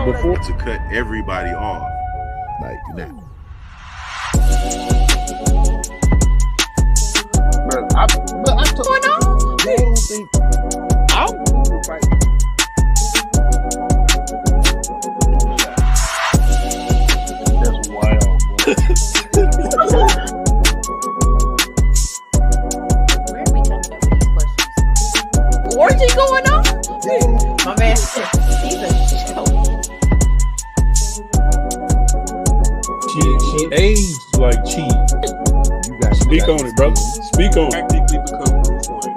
before to cut everybody off. like now. I told you, I don't think I'm fight. That's wild, bro. Where are we jumping up these questions? Orgy going on? My man, he's a joke. She aged like cheese. You got Speak on it, brother. Speak on it. Practically become Bruce Wayne.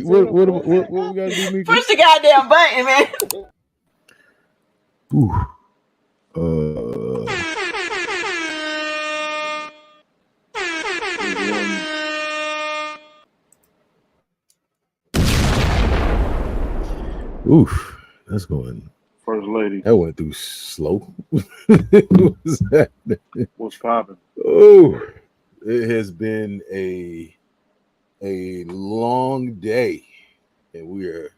What we gotta do, Mika? Push the goddamn button, man. Oof, that's going. First lady, That went through slow. What was that? what's popping? Oh, it has been a long day, and we are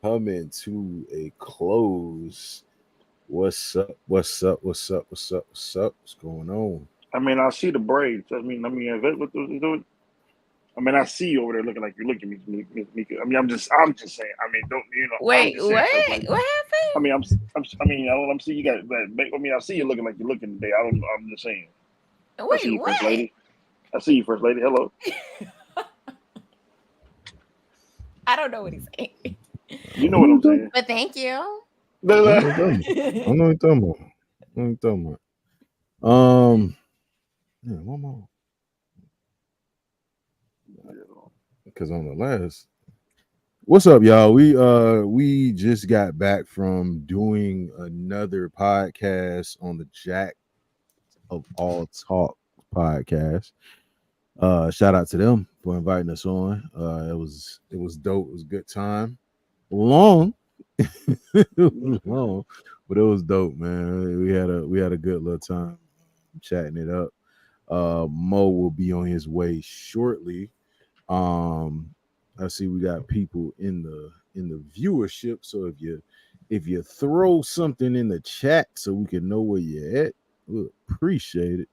coming to a close. What's up? What's up? What's up? What's up? What's up? What's going on? I mean, I see the braids. I mean, is that what they're doing? I mean, I see you over there looking like you're looking at me, Mika. I mean, I'm just saying. I mean, don't you know? Wait, I'm just saying, what? First lady. What happened? I mean, I'm seeing you got. I mean, I see you looking like you're looking today. I'm just saying. I see Wait, you, First what? lady. I see you, First lady. Hello. I don't know what he's saying. You know what I'm saying. But thank you. I know what you're talking about. Yeah, one more. Because on the last, what's up, y'all? We just got back from doing another podcast on the Jack of All Talk podcast. Shout out to them for inviting us on. It was dope. It was a good time. Long, it was long, but it was dope, man. We had a good little time chatting it up. Mo will be on his way shortly. I see we got people in the viewership. So if you throw something in the chat so we can know where you're at, we'll appreciate it.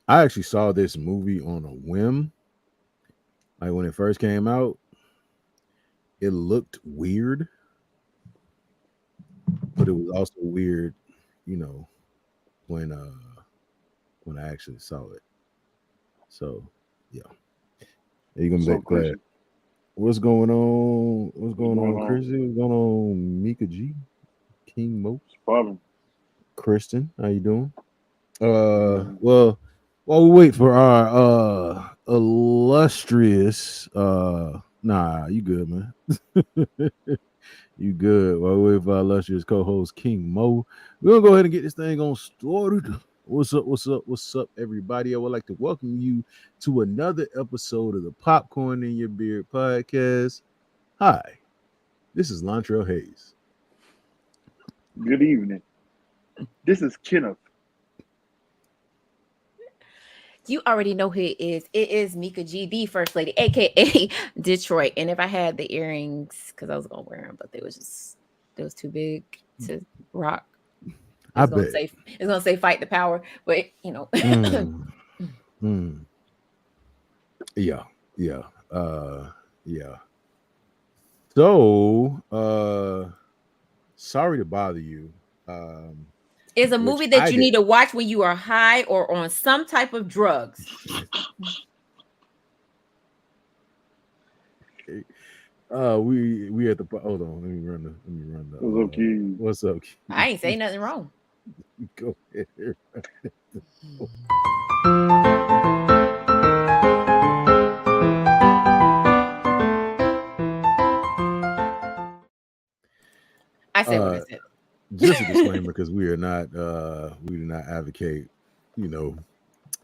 I actually saw this movie on a whim. Like when it first came out, it looked weird, but it was also weird, you know, when I actually saw it. So yeah, you're gonna So be glad. Chrissy. What's going on? What's going going on, on? Chrissy? What's going on, Mika G, King Mo, It's popping. Kristen? How you doing? Well, while we wait for our illustrious nah, you good, man. You good. While we wait for our illustrious co-host King Mo, we're gonna go ahead and get this thing on started. What's up? What's up? What's up, everybody? I would like to welcome you to another episode of the Popcorn in Your Beard podcast. Hi, this is Lontrell Hayes. Good evening. This is Kenneth. You already know who it is. It is Mika G, the first lady, aka Detroit. And if I had the earrings, because I was gonna wear them, but they was too big to rock. I bet it's gonna say fight the power, but you know. Yeah. So sorry to bother you. It's a movie that you need to watch when you are high or on some type of drugs. We at the hold on. Let me run the. What's up, Key? What's up, Key? I ain't say nothing wrong. Go ahead. I said what I said. Just a disclaimer, because we do not advocate, you know,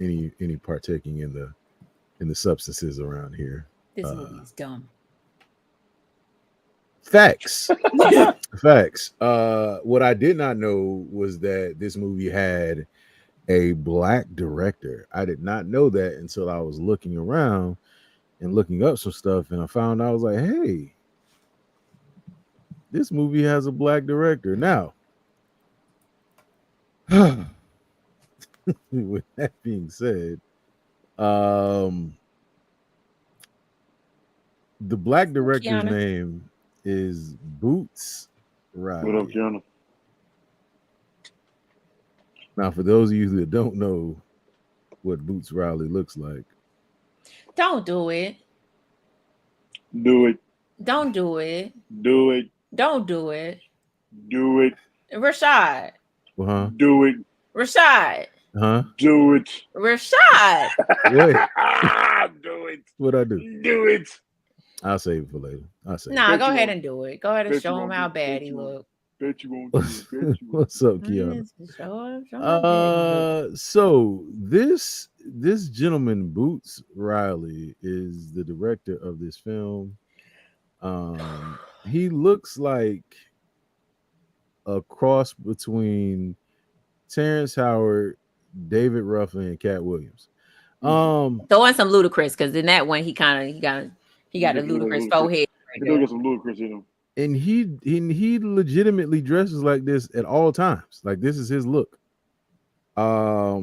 any partaking in the substances around here. This movie is dumb. Facts. Facts. What I did not know was that this movie had a black director. I did not know that until I was looking around and looking up some stuff, and I found out, I was like, hey, this movie has a black director. Now, with that being said, the black director's Kiana. name is Boots What up, Riley. Kiana? Now, for those of you that don't know what Boots Riley looks like, Don't do it. Do it. Don't do it. Do it. Don't do it. Do it. Rashad. huh? Do it. Rashad. Huh? Do it. Rashad. Wait, Do it. what I do? Do it. I'll save it for later. I'll save Nah, Bet go you ahead won't. and do it. Go ahead and Bet you show him won't how do- bad bet he you won't. looked. Bet you won't do it. Bet you won't. What's up, Kiana? Show him how bad he looked. So this gentleman, Boots Riley, is the director of this film. He looks like a cross between Terrence Howard, David Ruffin, and Cat Williams. Throw in some Ludacris, because in that one he got a ludicrous forehead. You do get some ludicrous in him. And he legitimately dresses like this at all times. Like, this is his look. I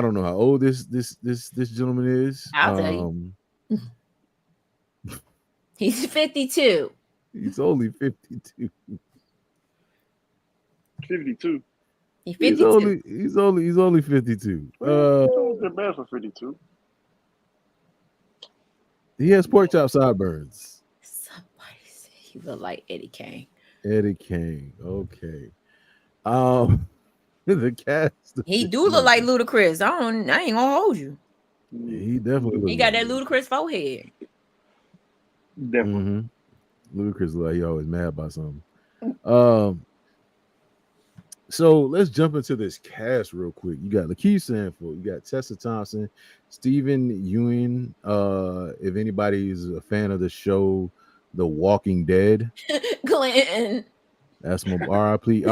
don't know how old this gentleman is. I'll tell you. He's 52. He's only 52. 52. He's 52. He's only 52. Don't get bad for 52. He has pork chop sideburns. Somebody said he looked like Eddie Kane. Eddie Kane. Okay. The cast. He do look like Ludacris. I ain't gonna hold you. He definitely. He got that ludicrous forehead. Definitely. Ludacris look like he always mad about something. So let's jump into this cast real quick. You got Lakeith Stanfield, you got Tessa Thompson, Stephen Ewing. If anybody is a fan of the show The Walking Dead, Glenn. that's my RIP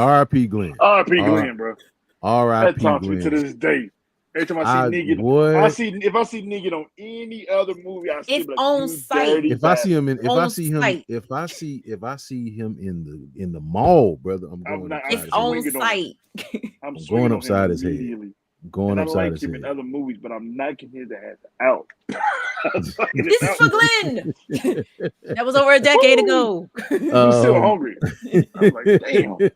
Glenn. R.I.P. Glenn, bro. That RIP taunts me to Glenn. this day. Every time I see Negan, what? if I see Negan on any other movie, I see It's like, on you site. dirty If I see him in, On site. if I see him in the mall, brother, I'm I'm going not- upside It's his on head. swinging on- site. I'm going swinging on upside him his head. immediately. Going And I upside like his him in head. other movies, but I'm knocking his ass out. This is for Glenn. That was over a decade ago. He's still Um, hungry. I'm like,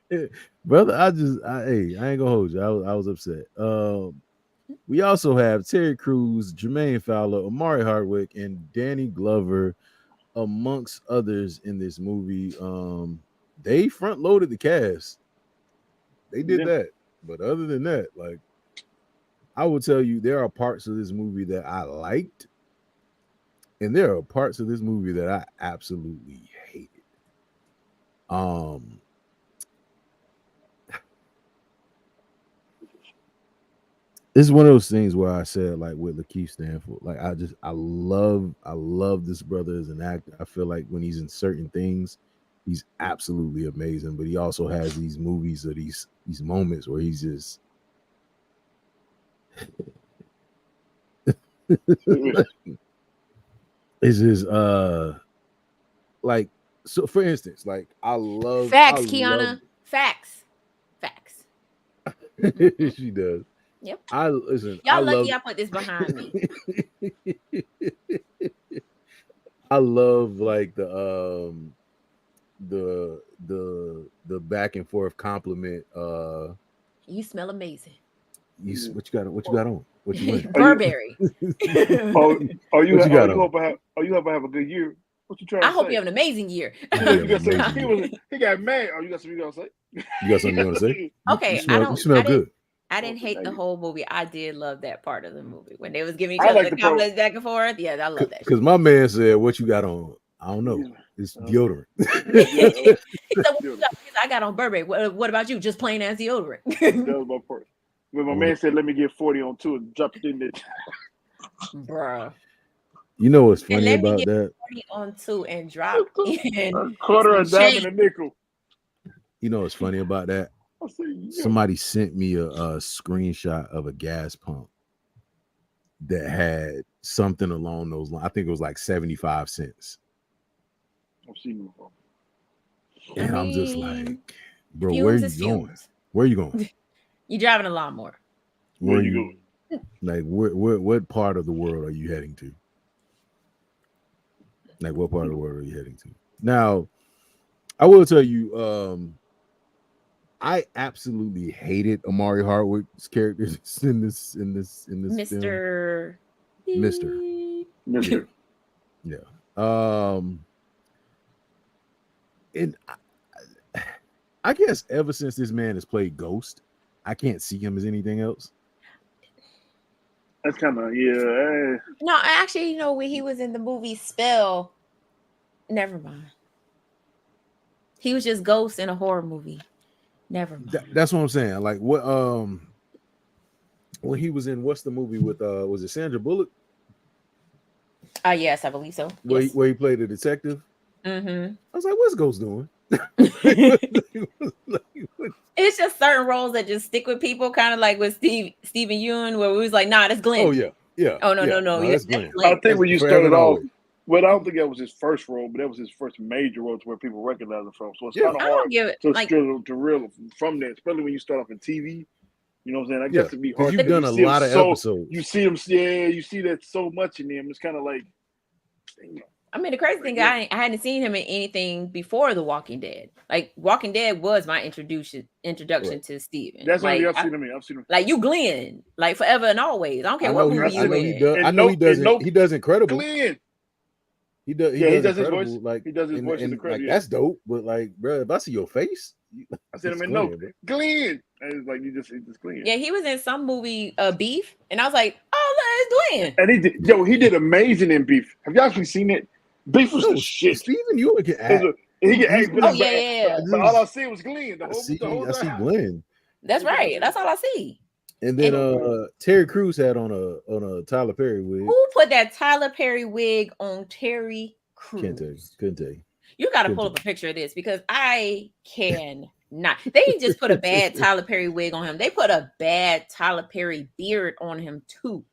damn. Brother, I ain't gonna hold you. I was upset. We also have Terry Crews, Jermaine Fowler, Amari Hardwick, and Danny Glover, amongst others in this movie. They front loaded the cast. They did Yeah. that, but other than that, like, I will tell you, there are parts of this movie that I liked, and there are parts of this movie that I absolutely hated. It's one of those things where I said, like, with Lakeith Stanfield, like, I love this brother as an actor. I feel like when he's in certain things, he's absolutely amazing. But he also has these movies or these moments where he's just it's just like, so for instance, like, Facts, Kiana. Facts. She does. Yep. Y'all Y'all lucky I put this behind me. I love, like, the back and forth compliment. You smell amazing. What you got on? What you wearing? Burberry. You What you got on? hope I have a good year. What you trying to I hope say? you have an amazing year. He got mad. Oh, you got something you gotta say? You got something you want to say? Okay, You smell good. I didn't hate the whole movie. I did love that part of the movie when they was giving each I other like the the part- compliments back and forth. Yeah, I love that. Because my man said, "What you got on?" I don't know. It's deodorant. He said, "What you got?" He said, I got on Burberry. What about you? Just plain as deodorant. That was my part. When my man said, "Let me get 40 on 2 and drop it in there." Bruh. You know what's And funny let me about get that? 40 on 2 and drop in A quarter, a some dime, change. and a nickel. You know what's funny about that? I said, yo. Somebody sent me a screenshot of a gas pump that had something along those lines. I think it was like 75 cents. I've seen it before. And I'm just mean, like, bro, where fumes you is going? fumes. Where you going? You driving a lawnmower. Where Where you you going? like what part of the world are you heading to? Like what part of the world are you heading to? Now, I will tell you, I absolutely hated Amari Hardwick's character in this film. Mr. Mister. Mister. Yeah. And I guess ever since this man has played Ghost, I can't see him as anything else. That's kind of, yeah. No, actually, when he was in the movie Spell, never mind. He was just Ghost in a horror movie. Never mind. That's what I'm saying. Like what when he was in what's the movie with was it Sandra Bullock? Yes, I believe so. Where, Yes. where he played a detective. Mm-hmm. I was like, what's Ghost doing? It's just certain roles that just stick with people, kind of like with Stephen Yeun, where we was like, nah, that's Glenn. Oh yeah. Oh no, yeah. no, That's that's Glenn. I Glenn. think when you Forever started and off, always. well, I don't think that was his first role, but that was his first major role to where people recognize him from. So it's Yeah. kind of I don't hard give it to like to reel from that, especially when you start off in TV. You know what I'm saying? I Yeah, guess it'd be because hard. you've done a see him lot of so, episodes. You see him, yeah, you see that so much in him. It's kind of like, I mean, the crazy thing, I hadn't seen him in anything before The Walking Dead. Like Walking Dead was my introduction Right. to Steven. that's like only I've seen him in. I've seen him. like you Glenn, like forever and always. I don't care I what know movie he, I you know he in. does. And I know he doesn't. Nope. He does Incredible. Glenn. He does. He Yeah, he does does his Incredible. voice. Like He does his voice in and Incredible, like yeah. that's dope. But like, bro, if I see your face, I said it's him in Glenn, no bro. Glenn. And it's like it's just Glenn. Yeah, he was in some movie, Beef, and I was like, oh, look, it's Glenn. And he did amazing in Beef. Have y'all actually seen it? Beef was No, the shit. Steven Yeun can act. He can He's act, been- but, Oh, yeah. but all I see was Glenn. The I whole see time. Glenn. That's right. That's all I see. And then Terry Crews had on a Tyler Perry wig. Who put that Tyler Perry wig on Terry Crews? Couldn't tell you. You got to pull up a picture of this because I cannot. They didn't just put a bad Tyler Perry wig on him. They put a bad Tyler Perry beard on him too.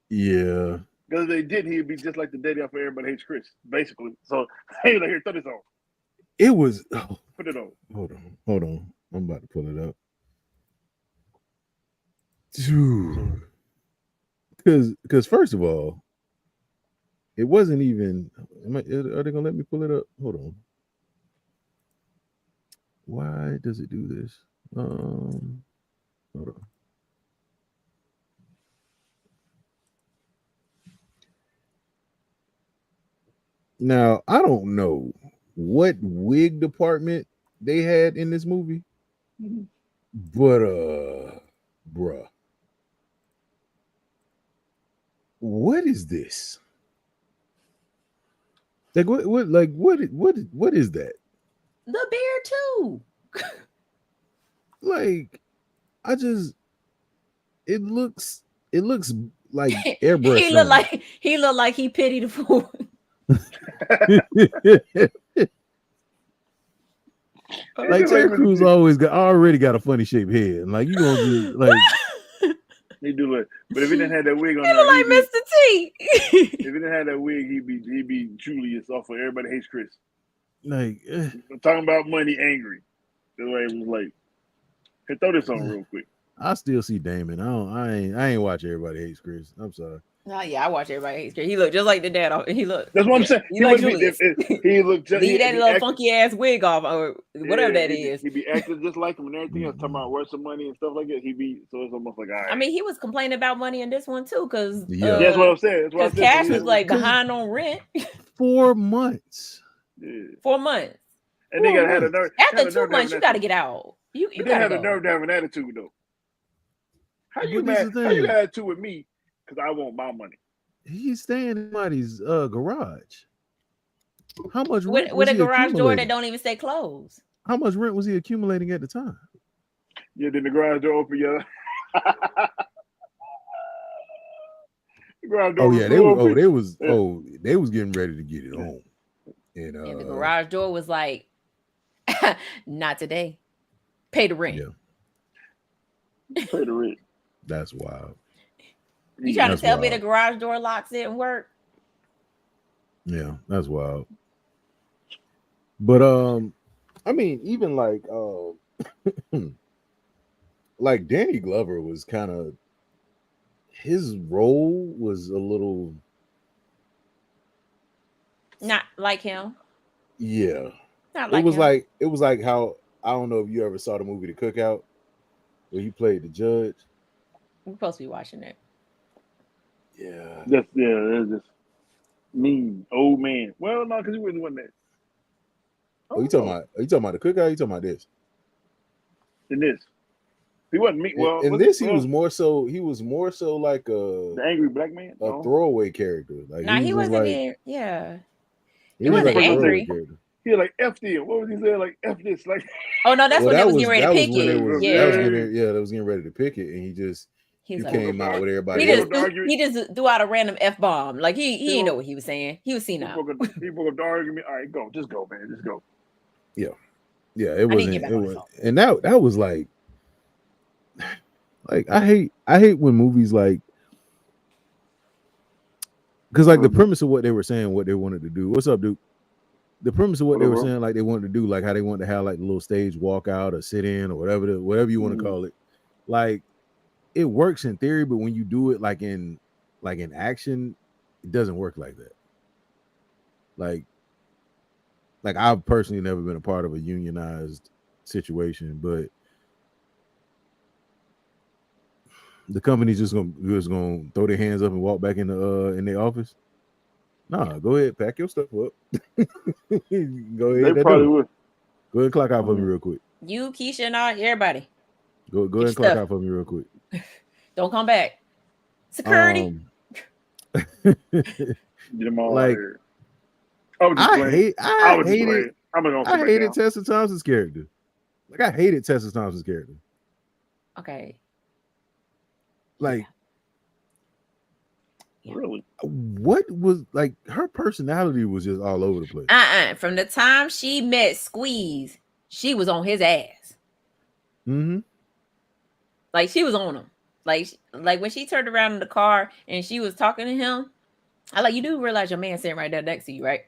Yeah. Because if they did, he'd be just like the daddy off of Everybody Hates Chris, basically. So hey, like, here, throw this on. It was. Put it on. Hold on. I'm about to pull it up. Dude. Because first of all, it wasn't even. Are they gonna let me pull it up? Hold on. Why does it do this? Hold on. Now I don't know what wig department they had in this movie, but bruh, what is this? Like what is that? The beard too. Like, it looks like airbrush. He looked like he pitied the fool. Like Terry Crews already got a funny shaped head, and like you gonna just like He do it, but if he didn't have that wig on, He look like Mr. T. if he didn't have that wig, he'd be Julius off of Everybody Hates Chris. like I'm talking about money, angry. That's why it was like, hey, throw this on real quick. I still see Damon. I ain't watch Everybody Hates Chris. I'm sorry. Oh yeah, I watch Everybody Hates Chris. He looked just like the dad. He looked. That's what I'm saying. He like Julius. He looked just. Leave that little funky ass wig off, or whatever that is. He'd be acting just like him and everything else, talking about worth some money and stuff like that. So it's almost like, all right. I mean, he was complaining about money in this one too, because that's what I'm saying. That's what I'm because Cash was like behind on rent 4 months. Yeah. 4 months. And they gotta have a nerve. After 2 months, you got to get out. You But they gotta have go. a nerve to have an attitude though. How you But this mad? the How thing. you got attitude with me? Because I want my money. He's staying in somebody's garage. How much rent With was a he garage door that accumulating? don't even say closed. How much rent was he accumulating at the time? Yeah, then the garage door open, yeah. Garage Oh door yeah, blew open. they was getting ready to get it on. And And the garage door was like, not today. Pay the rent. yeah, Pay the rent. that's wild. You trying That's to tell me wild. the garage door locks didn't work? Yeah, that's wild. But I mean, even like like Danny Glover was kind of, his role was a little, Not like him. yeah. Not It like was him. like, it was like how, I don't know if you ever saw the movie The Cookout where he played the judge. We're supposed to be watching it. Yeah. That's just mean old man. Well, no, because he really wasn't that. Oh, you talking about? Are you talking about The Cookout? Or you talking about this? In this, he wasn't me. Well, In this, he was more so. He was more so like the angry black man. a No. throwaway character. Like Nah, he was wasn't like, in. Yeah. he wasn't like a throwaway angry. character. He like F them. What was he saying? Like F this. Like Oh no, that's Well, when they that was getting ready to that was pick when it. they was, Yeah. that was getting, yeah, they was getting ready to pick it, and he just He's like, came out with everybody. he else. just he just threw out a random F bomb. Like he didn't know what he was saying. He was he senile. broke up the argument. All right, go. Just go, man. Just go. Yeah, it I need to wasn't. get back It on my was, phone. and that was like I hate when movies like, because like the premise of what they were saying, what they wanted to do. What's up, Duke? The premise of what they were saying, like they wanted to do, like how they wanted to have like the little stage walk out or sit in or whatever you want to call it. Like it works in theory, but when you do it like in action, it doesn't work like that. Like I've personally never been a part of a unionized situation, but the company's just gonna throw their hands up and walk back in their office. Nah, go ahead, pack your stuff up. Go ahead. They probably would. Go ahead and clock out for me real quick. You, Keisha, and all everybody. Go ahead and clock out for me real quick. Don't come back. Security. Get them all like, I I hated Tessa Thompson's character. Like I hated Tessa Thompson's character. Okay. Like, really, what was like her personality was just all over the place. From the time she met Squeeze, she was on his ass. Mm-hmm. Like she was on him. Like when she turned around in the car and she was talking to him, you do realize your man sitting right there next to you, right?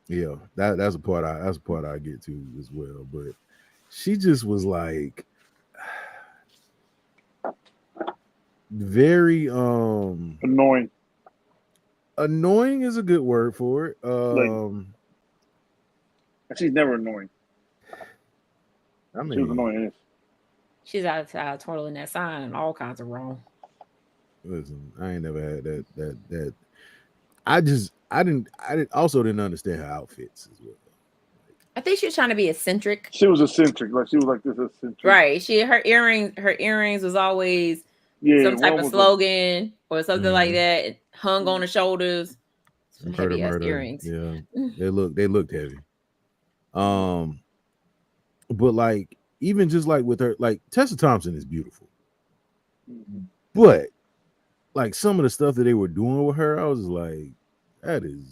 Yeah, that's a part I get to as well. But she just was like very annoying. Annoying is a good word for it. She's never annoying. I mean, she was annoying. She's outside twirling that sign and all kinds of wrong. Listen, I ain't never had that. I didn't understand her outfits as well. I think she was trying to be eccentric. She was eccentric. Like she was like this eccentric. Right. Her earrings was always some type of slogan or something like that. Hung on the shoulders. Some heavy ass earrings. Yeah. They looked heavy. But like even just like with her, like Tessa Thompson is beautiful. But like some of the stuff that they were doing with her, I was just like, that is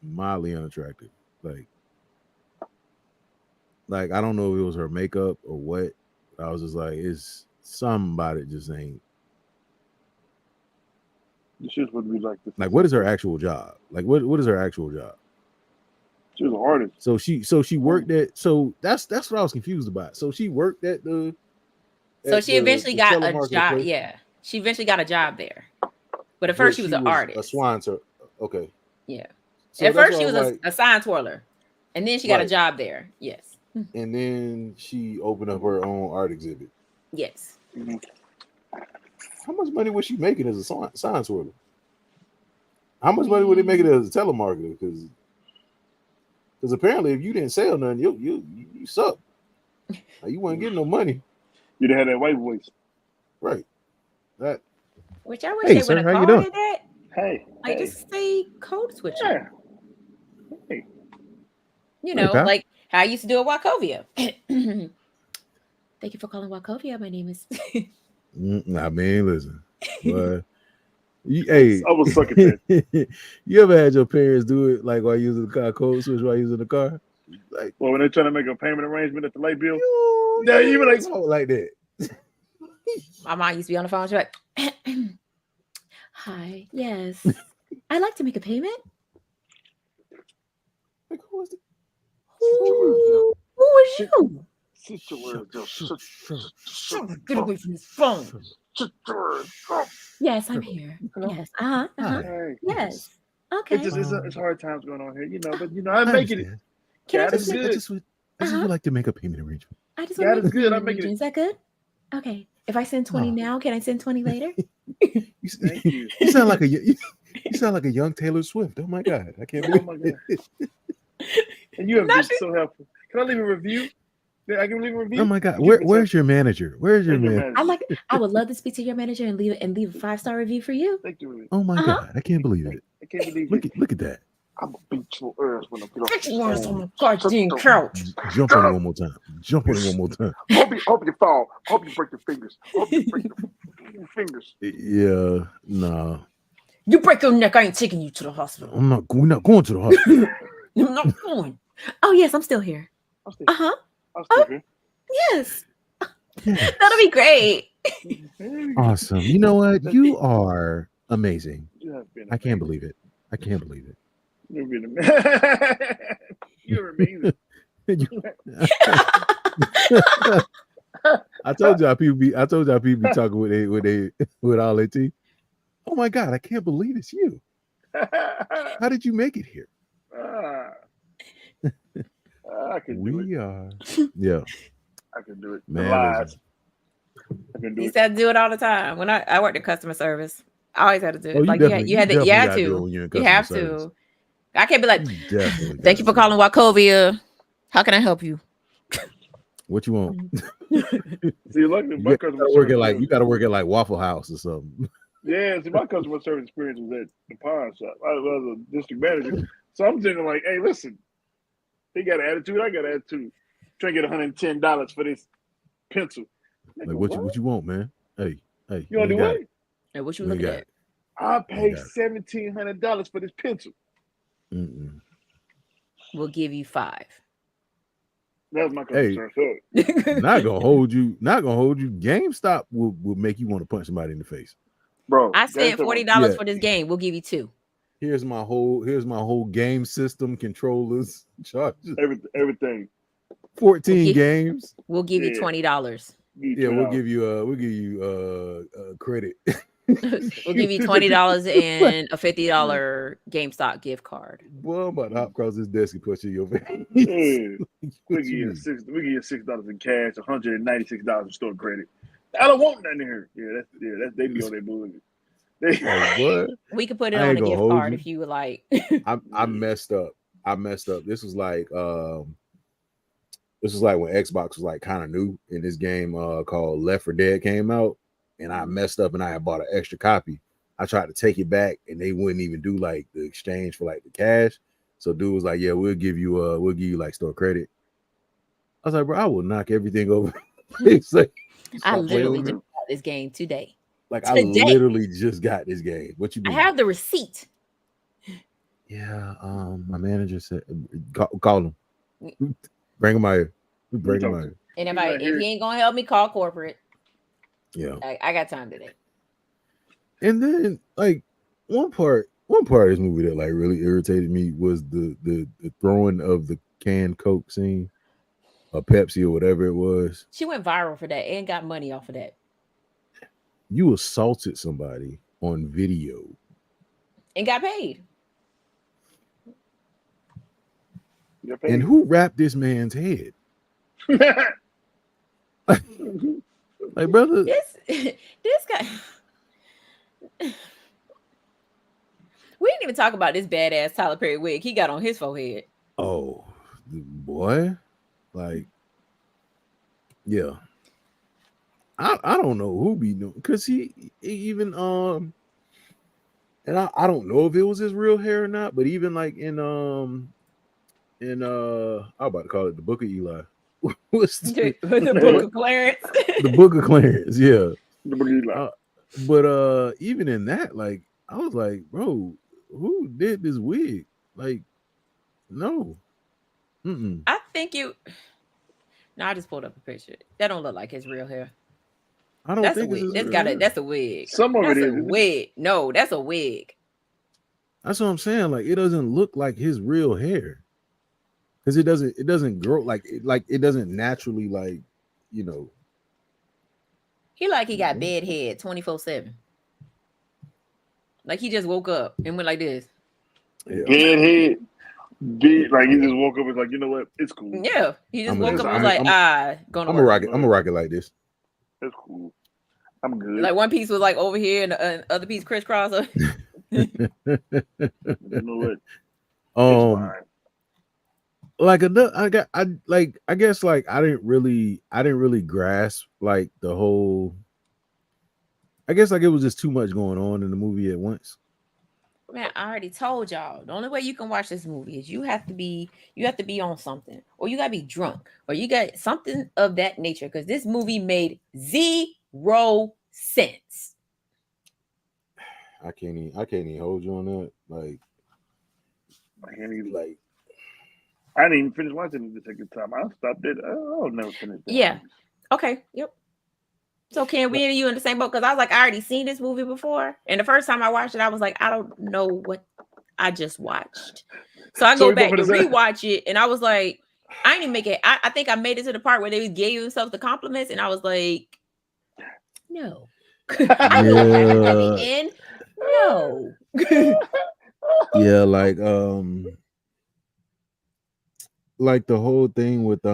mildly unattractive. Like I don't know if it was her makeup or what. I was just like, it's somebody just ain't. She just would be like this. Like, what is her actual job? Like, what is her actual job? She was an artist. So she worked at. So that's what I was confused about. So she worked at the. So she eventually got a job. Place. Yeah, she eventually got a job there. But at first she was an artist. A swine twirler. Okay. Yeah. So at first she was like, a sign twirler, and then she got a job there. Yes. And then she opened up her own art exhibit. Yes. Mm-hmm. How much money was she making as a sign twirler? How much money would they make it as a telemarketer? Because apparently, if you didn't sell nothing, you suck. You weren't getting no money. You'd have had that white voice, right? That. Which I wish they would have called it that. Hey, just say code switcher. Yeah. Hey. You know, like how I used to do at Wachovia. Thank you for calling Wachovia. My name is. I mean, listen, but Hey, I was sucking that. you ever had your parents do it like while using the car code switch while using the car? Like, Well, when they're trying to make a payment arrangement at the light bill, you, yeah, you were like, like that. My mom used to be on the phone. She's like, "Hi, yes, I'd like to make a payment. Like, who was it? Who was you? sit your words, Joe. Get away from this phone. Sit your words, Joe. Yes, I'm here. Hello? Yes. Hey. Yes. Okay. It's hard times going on here, but I'm making it. Can I God is just I good. just would like to make a payment arrangement. I just God want to is make a good. payment I'm making arrangement. it. Is that good? Okay. If I send 20 Oh. now, can I send 20 later? Thank you. You sound like a young Taylor Swift. Oh my God, I can't Oh believe my God. And you have been so helpful. Can I leave a review? Yeah, I can leave a review. Oh my God, You keep it where's your manager? Where's your Thank you, man? manager. I would love to speak to your manager and leave a 5-star review for you. Thank you. Oh my Uh-huh. God, I can't believe it. I can't believe Look it. at that. I'm gonna beat your ass when I get off Get the your ass phone. on the goddamn couch. Jump on it one more time. Jump on it one more time. Hope you fall. Hope you break your fingers. Hope you break your fingers. Yeah, nah. You break your neck, I ain't taking you to the hospital. We're not going to the hospital. I'm not going. Oh, yes, I'm still here. I'm still, Uh-huh. I'm still here. Yes. Yeah. That'll be great. Awesome. You know what? You are amazing. You have been I can't believe it. I can't believe it. You've been amazing. You're amazing. I told y'all people be talking with all their teeth. Oh my God, I can't believe it's you. How did you make it here? I can do it. We are. Yeah. I can do it. The Man, lies. I can do You it. said do it all the time. When I worked in customer service, I always had to do it. Oh, like you had to. You had gotta do it to. when you're in You customer have service. to. I can't be like, You definitely thank you for gotta do Mm-hmm. it. calling Wachovia. How can I help you? What you want? See, luckily, my customer service. You gotta work at like Waffle House or something. Yeah, see, my customer service experience was at the pawn shop. I was a district manager. So I'm thinking like, hey, listen, they got an attitude, I got an attitude. Trying to get $110 for this pencil. Like what you want, man? Hey, You want to do what? Hey, what you We looking got at? it. I paid got $1,700 for this pencil. Mm-mm. We'll give you 5. That was my customer service. Not gonna hold you. GameStop will make you want to punch somebody in the face. Bro, I spent $40 Yeah. for this game. We'll give you 2. Here's my whole game system, controllers, charges. everything. 14 Okay. games. We'll give you Yeah. $20. Yeah, we'll give you credit. We'll give you $20 and a $50 GameStop gift card. Boy, I'm about to hop across this desk and punch you in your face. Yeah. What We you give mean? you $6 in cash, $196 in store credit. I don't want nothing here. That's they be on their bullshit. Oh, boy. We could put it I on ain't a gonna gift hold card you. if you would like. I messed up. This was like when Xbox was like kind of new, and this game called Left 4 Dead came out, and I messed up and I had bought an extra copy. I tried to take it back and they wouldn't even do like the exchange for like the cash. So dude was like, yeah, we'll give you like store credit. I was like, bro, I will knock everything over. It's like, I stop playing literally with just me. got this game today. Like I today. literally just got this game. What you I doing? have the receipt. Yeah, my manager said call him. Bring him out here. Bring him out here. And He's not if here. he ain't gonna help me, call corporate. Yeah. I got time today. And then like one part of this movie that like really irritated me was the throwing of the canned Coke scene, or Pepsi or whatever it was. She went viral for that and got money off of that. You assaulted somebody on video. And got paid. And who wrapped this man's head? Like, brother, This guy. We didn't even talk about this badass Tyler Perry wig he got on his forehead. oh boy, like, yeah. I don't know who be doing, because he even and I don't know if it was his real hair or not, but even like in I'm about to call it the Book of Eli. What's The Book of Clarence. the Book of Clarence? Yeah. The But even in that, like I was like, bro, who did this wig? Like, no. Mm-mm. I think you. No, I just pulled up a picture. That don't look like his real hair. I don't That's a think it's wig. his That's real got hair. it. That's a wig. Some of That's it a is. Isn't it? wig. No, that's a wig. That's what I'm saying. Like, it doesn't look like his real hair. Because it doesn't grow like it doesn't naturally like, you know. He like he got Mhm. bed head 24/7. Like he just woke up and went like this. Yeah. Bedhead. Like he just woke up and was like, you know what? It's cool. Yeah, he just I'm woke gonna- up and was I'm- like, going to I'm work. a rocket like this. It's cool. I'm good. Like one piece was like over here and the other piece crisscross. You know what? It's Um, fine. like I guess like I didn't really grasp like the whole. I guess like it was just too much going on in the movie at once. Man, I already told y'all. The only way you can watch this movie is you have to be on something, or you gotta be drunk, or you got something of that nature. Because this movie made 0 sense. I can't even hold you on that. Like, I can't even, like I didn't even finish watching it the second time. I stopped it. I'll never finish that. Yeah. Okay. Yep. So can we and you in the same boat? Because I was like, I already seen this movie before, and the first time I watched it, I was like, I don't know what I just watched. So I So go we back both to for the same- rewatch it, and I was like, I didn't even make it. I think I made it to the part where they gave themselves the compliments, and I was like, no. I knew what happened at the end. No. yeah, like the whole thing with the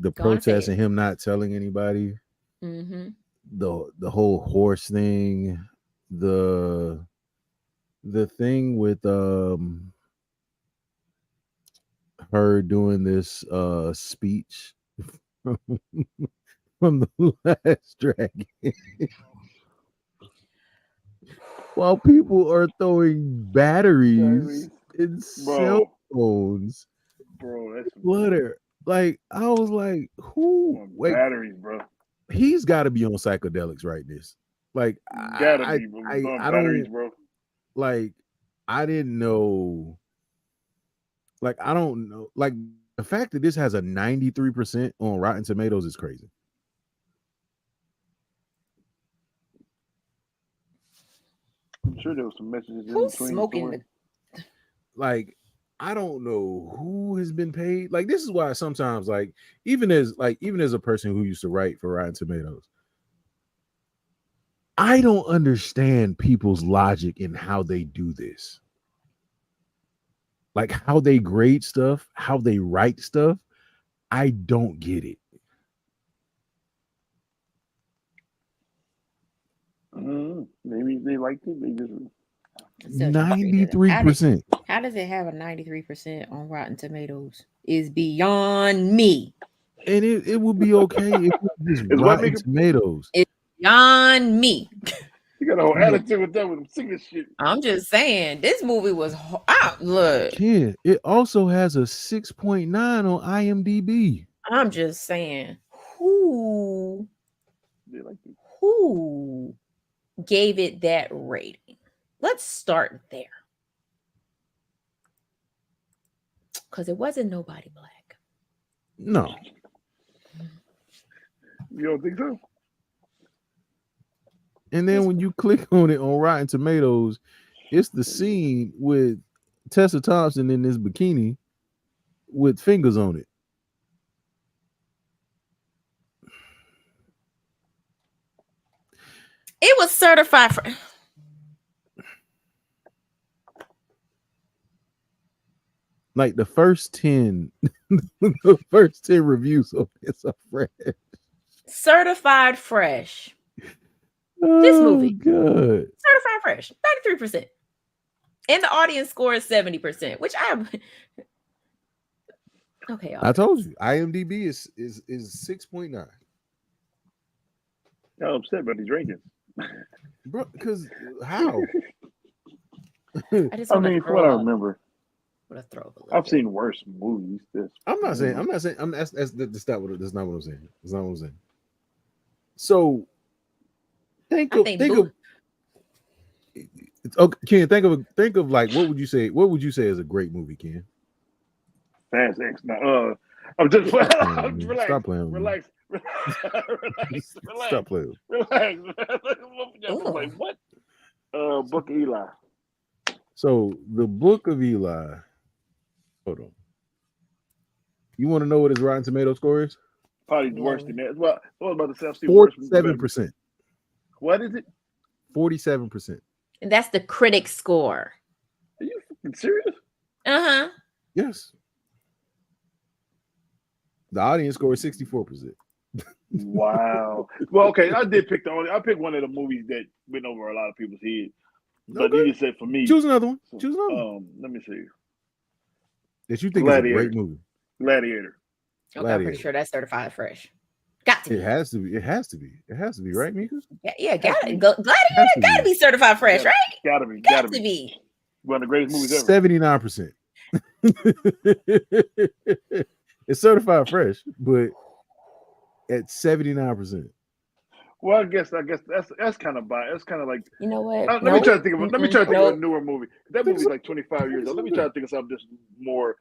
Go on, say protest it. and him not telling anybody, Mm-hmm. the whole horse thing, the thing with her doing this speech from the Last Dragon while people are throwing batteries in cell phones. Bro, that's Flutter. Like, I was like, who? Wait, batteries, bro. he's got to be on psychedelics right this. Like, Gotta be, bro. I Batteries, don't bro. like. I didn't know. Like, I don't know. Like, the fact that this has a 93% on Rotten Tomatoes is crazy. I'm sure there was some messages in Who's between. smoking somewhere. Like, I don't know who has been paid. Like, this is why sometimes, like, even as a person who used to write for Rotten Tomatoes, I don't understand people's logic in how they do this. Like, how they grade stuff, how they write stuff. I don't get it. Maybe they liked it. They just Still trying to figure it out. 93%. How does it have a 93% on Rotten Tomatoes? Is beyond me. And it would be okay if it was just Is what Rotten make it- Tomatoes. Beyond me. you got a whole attitude with that with them singing shit. I'm just saying, this movie was. Look, Kid, it also has a 6.9 on IMDb. I'm just saying, who They liked it. gave it that rating? Let's start there. Because it wasn't nobody black. No. You don't think so? And then when you click on it on Rotten Tomatoes, it's the scene with Tessa Thompson in this bikini with fingers on it. It was certified for. Like the first 10 reviews of this are fresh. Certified fresh. This movie. Good. Certified fresh. 93%. And the audience score is 70%, which I am. Okay, I told you. IMDb is 6.9. I'm upset about these rankings. Bro, because how? I just I want mean, to from what I remember. Would have throw up a little I've bit. seen worse movies. I'm not saying. That's not what I'm saying. That's not what I'm saying. So think I of think think of. Okay, Ken, think of like what would you say? What would you say is a great movie, Ken? Fast X. Now, I'm just Stop playing with me. relax, Stop playing with me. relax, relax, Stop playing. relax. Y'all Ugh. like what? Book of Eli. So the Book of Eli. Hold on. You want to know what his Rotten Tomato score is? Probably No. worse than that. Well, I was about to say I've seen worse movies. 47%. What is it? 47%. And that's the critic score. Are you fucking serious? Uh-huh. Yes. The audience score is 64%. Wow. Well, okay, I picked one of the movies that went over a lot of people's heads. But Okay. you just said for me. Choose another one. Choose another one Let me see. that you think is a Gladiator. great movie. Gladiator. Okay, I'm Gladiator. pretty sure that's certified fresh. Got to It be. has to be. It has to be. It has to be, right, Mika? Yeah, got to it. be. Gladiator Has to gotta be. be certified fresh, Gotta- right? Gotta be. Got Gotta to be. be. One of the greatest movies ever. 79%. It's certified fresh, but at 79%. Well, I guess that's kind of biased. That's kind of like You know what? let me try to think of a Nope. newer movie. That movie's like 25 years old. Let me try to think of something just more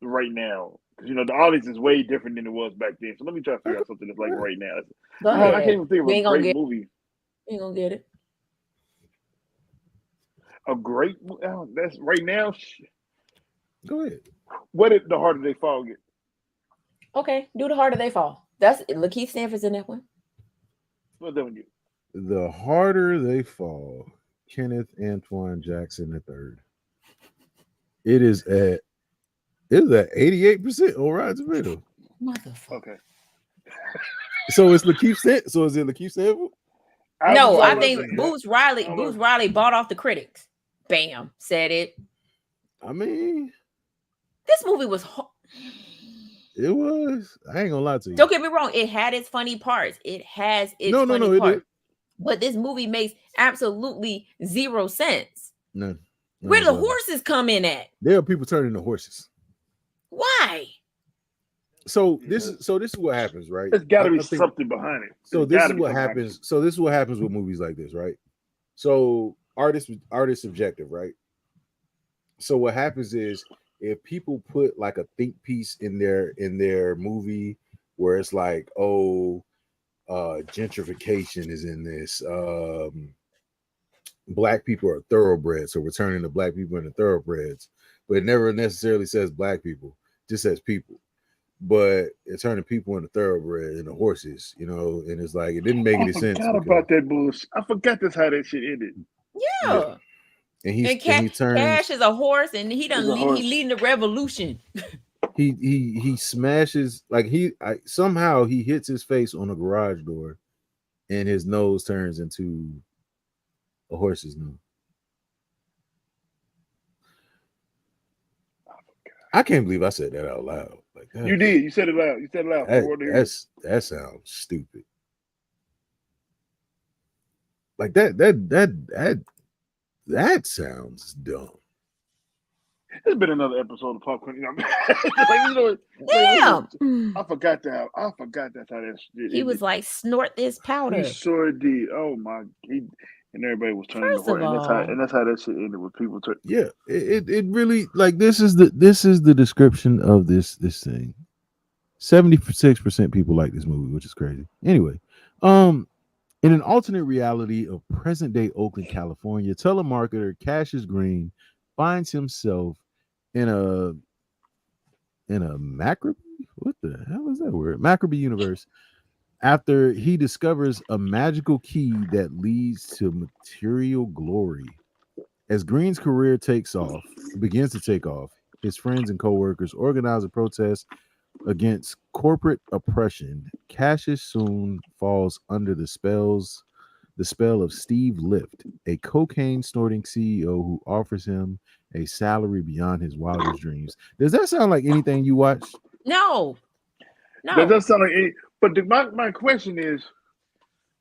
right now. Because the audience is way different than it was back then. So let me try to figure out something that's like right now. Go I ahead. can't even think of You a ain't gonna great get movie. You ain't gonna get it. A great that's right now. Go ahead. What did The Harder They Fall get? Okay, do The Harder They Fall. That's Lakeith Stanford's in that one. What that one get? The Harder They Fall, Kenneth Antoine Jackson III. It is at 88% on Rotten Tomatoes. Motherfucker. Okay. So it's Lakeith Stanford. So is it Lakeith Stanford? No, I was think about to say, Boots Riley. I was- Boots Riley bought off the critics. Bam, said it. I mean, This movie was. it was. I ain't gonna lie to you. Don't get me wrong. It had its funny parts. It has its No, funny it parts. did. But this movie makes absolutely zero sense. No. Where the no. horses come in at? There are people turning into horses. Why? So this is what happens, right? There's got to be I think- something behind it. So There's this gotta is be what something behind happens. So this is what happens with movies like this, right? So artist subjective, right? So what happens is if people put like a think piece in their movie where it's like, gentrification is in this, black people are thoroughbreds, so we're turning the black people into thoroughbreds, but it never necessarily says black people, it just says people. But it's turning people into thoroughbreds into horses, and it's like it didn't make any sense. I forgot about that bullshit. I forgot that's how that shit ended. Yeah. And And he turns Cash is a horse, and he He's a done horse. he leading the revolution. he smashes like somehow he hits his face on a garage door, and his nose turns into a horse's nose. I can't believe I said that out loud. Like that. You did. You said it loud. You said it loud. I wanted to hear it. That sounds stupid. Like that sounds dumb. There's been another episode of Popcorn. Damn. I forgot that. I forgot that's how that shit He was ended. like, snort this powder. He sure did. Oh my! And everybody was turning First the of horse. all- And that's how that shit ended with people turning. Yeah, it really like this is the description of this thing. 76% people like this movie, which is crazy. Anyway, in an alternate reality of present day Oakland, California, telemarketer Cassius Green finds himself in a Macrobe. What the hell is that word? Macrobe universe. After he discovers a magical key that leads to material glory. As Green's career begins to take off, his friends and co-workers organize a protest against corporate oppression. Cassius soon falls under the spell of Steve Lift, a cocaine-snorting CEO who offers him a salary beyond his wildest dreams. Does that sound like anything you watched? No. That does sound like it. But my question is,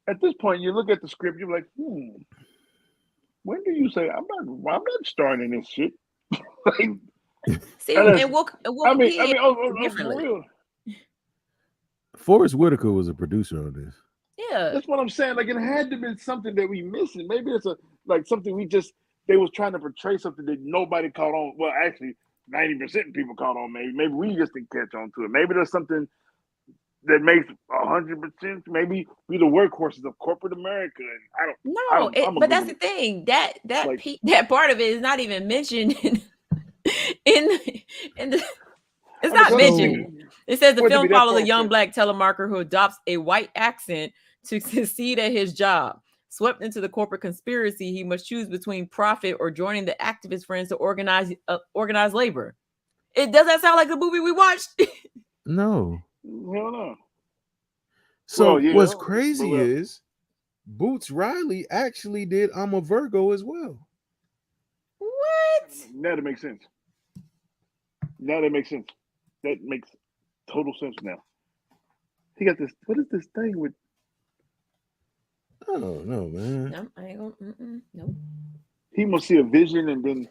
at this point, you look at the script, you're like, when do you say I'm not starring in this shit? Like, See, And and we'll I mean, for differently. real. Forrest Whitaker was a producer on this. Yeah. That's what I'm saying. Like it had to be something that we missing. Maybe it's something they was trying to portray something that nobody caught on. Well, actually, 90% of people caught on. Maybe we just didn't catch on to it. Maybe there's something that makes 100%. Maybe we the workhorses of corporate America. And but that's the thing. That part of it is not even mentioned in the. It's not mentioned. It says the film follows a young black telemarketer who adopts a white accent to succeed at his job. Swept into the corporate conspiracy, he must choose between profit or joining the activist friends to organize labor. Does that sound like the movie we watched? No. Hell no. So what's crazy is Boots Riley actually did I'm a Virgo as well. What? Now that makes sense. That makes total sense now. He got this. What is this thing with? I don't know, man. No, I ain't gonna. Nope. He must see a vision, and then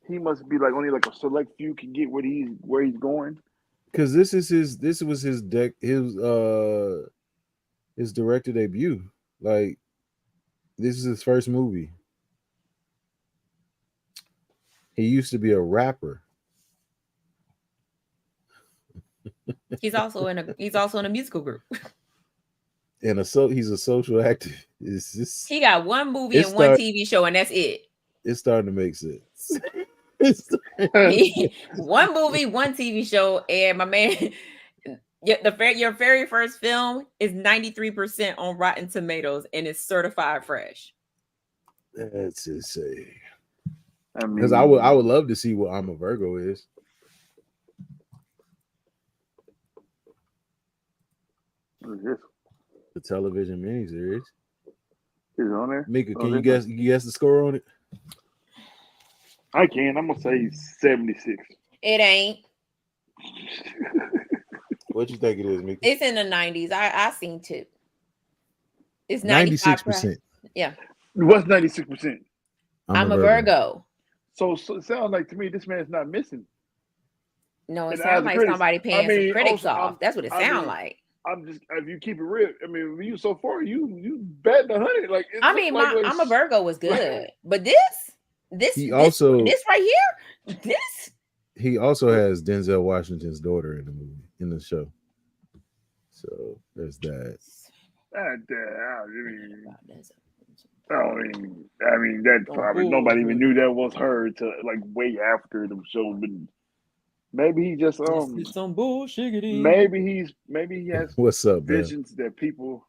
he must be like only like a select few can get where he's going. Because this was his director debut. Like this is his first movie. He used to be a rapper. He's also in a musical group. And he's a social activist. He got one movie and one TV show, and that's it. It's starting to make sense. One movie, one TV show, and my man, your very first film is 93% on Rotten Tomatoes, and it's certified fresh. That's insane. I mean, because I would love to see what I'm a Virgo is. What is this? The television miniseries. Is it on there? Mika, can you guess the score on it? I can. I'm gonna say 76. It ain't. What you think it is, Mika? It's in the 90s. I seen two. It's 96%. Yeah. What's 96%? I'm a Virgo. So it sounds like to me this man's not missing. No, it sounds like somebody paying some critics off. That's what it sounds like. I'm just, if you keep it real, I mean, you so far you bet 100. Like I'm a Virgo was good, but this right here, he also has Denzel Washington's daughter in the movie, in the show. So there's that. I mean that probably nobody even knew that was her to like way after the show. But maybe he just some bullshit. Maybe he has what's up, visions that people.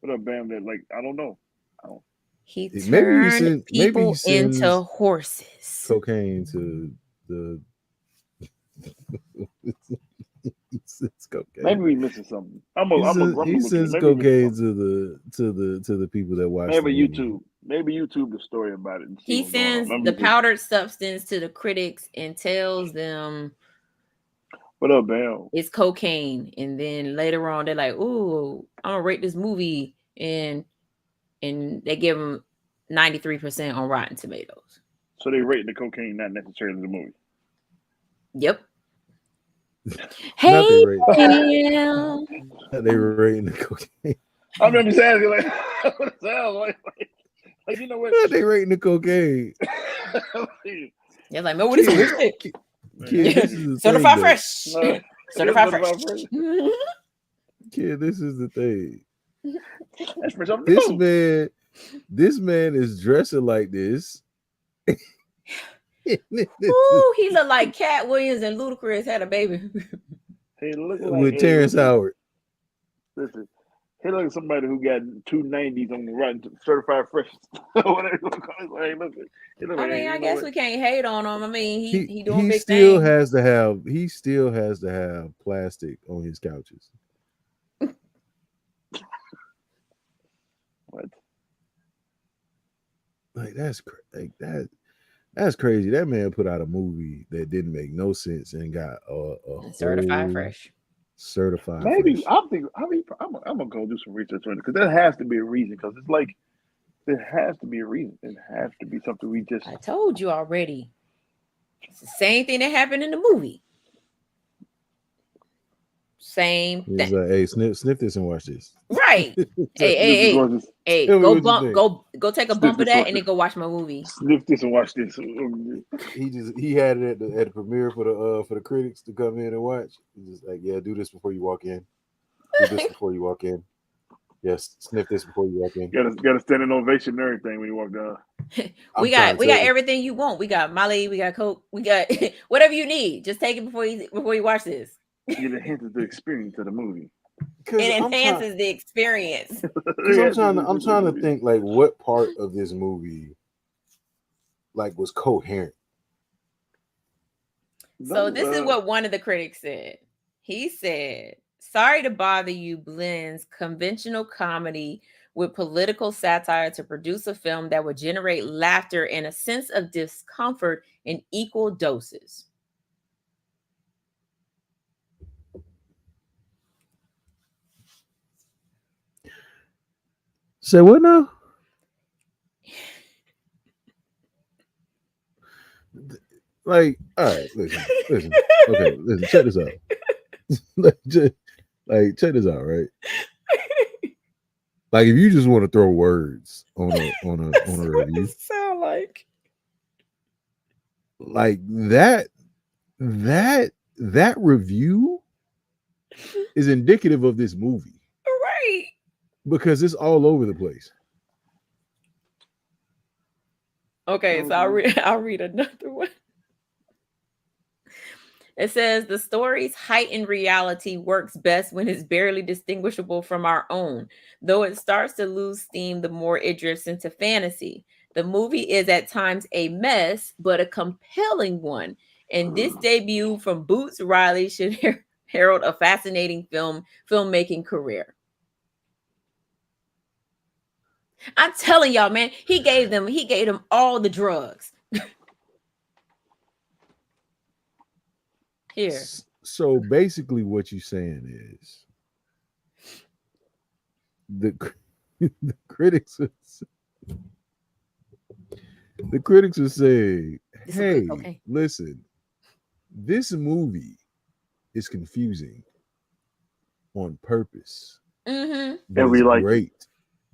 What up, Bam? That like I don't know. He turned people into horses. Cocaine to the. It's cocaine. Maybe we missing something. He sends cocaine to the people that watch. Maybe YouTube the story about it. He sends the powdered substance to the critics and tells them, "What up, Bam? It's cocaine." And then later on, they're like, "Ooh, I'm gonna rate this movie," and they give them 93% on Rotten Tomatoes. So they rate the cocaine, not necessarily the movie. Yep. Hey, they were rating the cocaine. I'm just asking, like, what it sounds like, you know what? They rating the cocaine. You're like, man, what is it? Kid, certified fresh. Certified fresh. Kid, this is the thing. This man is dressing like this. Ooh, he looked like Cat Williams and Ludacris had a baby. He looked with Terrence Howard. Listen, he looked like somebody who got 2 90s on the Rotten Certified Fresh. Whatever you call it. I guess we can't hate on him. I mean, he doing he big still things. He still has to have plastic on his couches. What? Like that's crazy. That man put out a movie that didn't make no sense and got a certified fresh. Certified. Maybe fresh. I'm gonna go do some research on it because there has to be a reason. Because it's like there has to be a reason. It has to be something we just. I told you already. It's the same thing that happened in the movie. Same He's thing. like, hey, sniff this and watch this. Right. Hey, Tell me go what you bump, think. go take a Sniff bump of this that one. and then go watch my movie. Sniff this and watch this. He had it at the premiere for the critics to come in and watch. He's just like, yeah, do this before you walk in. Do this before you walk in. Yes, sniff this before you walk in. Got a standing ovation and everything when you walk down. We got everything you want. We got Molly, we got Coke, we got whatever you need. Just take it before you watch this. Get a hint of the experience of the movie. It enhances the experience. Because I'm trying to think like what part of this movie like was coherent. So this is what one of the critics said. He said, "Sorry to Bother You blends conventional comedy with political satire to produce a film that would generate laughter and a sense of discomfort in equal doses." Say what now? Like, all right, listen. Okay, listen, check this out. Check this out, right? Like, if you just want to throw words on a review, sound like that review is indicative of this movie, right? Because it's all over the place. Okay, so I'll read another one. It says the story's heightened reality works best when it's barely distinguishable from our own, though it starts to lose steam the more it drifts into fantasy. The movie is at times a mess, but a compelling one. And this debut from Boots Riley should herald a fascinating filmmaking career. I'm telling y'all, man, he gave them all the drugs. Here. So basically, what you're saying is the critics are saying, "Hey, okay. Listen, this movie is confusing on purpose, Mm-hmm. but And we it's like great.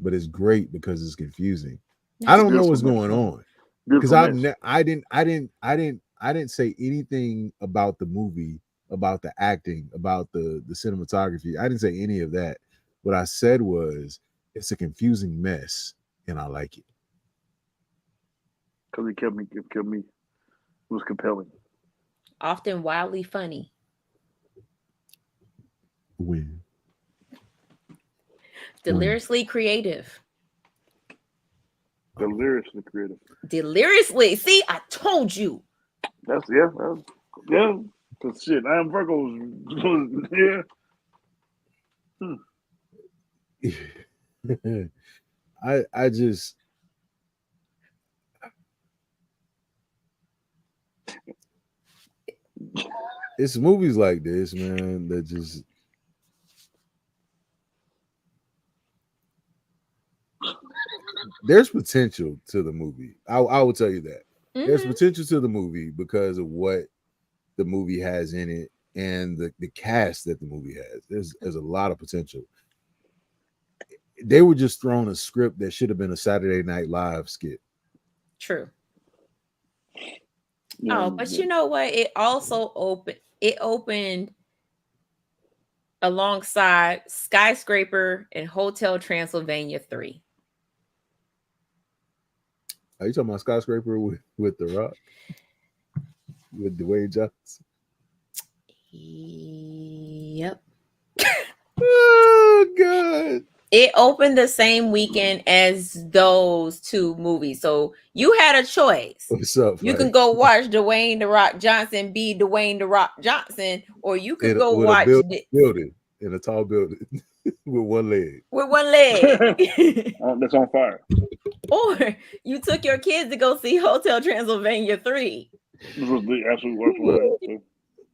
But it's great because it's confusing. I don't know what's going on because I didn't say anything about the movie, about the acting, about the cinematography. I didn't say any of that. What I said was it's a confusing mess, and I like it because it kept me. It was compelling. Often wildly funny. When deliriously creative. Deliriously creative. Deliriously. See, I told you. That's yeah. Cause shit, I Am Virgo was yeah. I just it's movies like this, man, that just there's potential to the movie. I will tell you that. Mm-hmm. There's potential to the movie because of what the movie has in it and the cast that the movie has. There's a lot of potential. They were just thrown a script that should have been a Saturday Night Live skit. True. Oh, but you know what? It also opened alongside Skyscraper and Hotel Transylvania 3. Are you talking about Skyscraper with The Rock? With Dwayne Johnson? Yep. Oh, God. It opened the same weekend as those two movies. So you had a choice. What's up? You can go watch Dwayne The Rock Johnson be Dwayne The Rock Johnson, or you could go watch building in a tall building with one leg. With one leg. That's on fire. Or you took your kids to go see Hotel Transylvania 3. This was the absolute worst.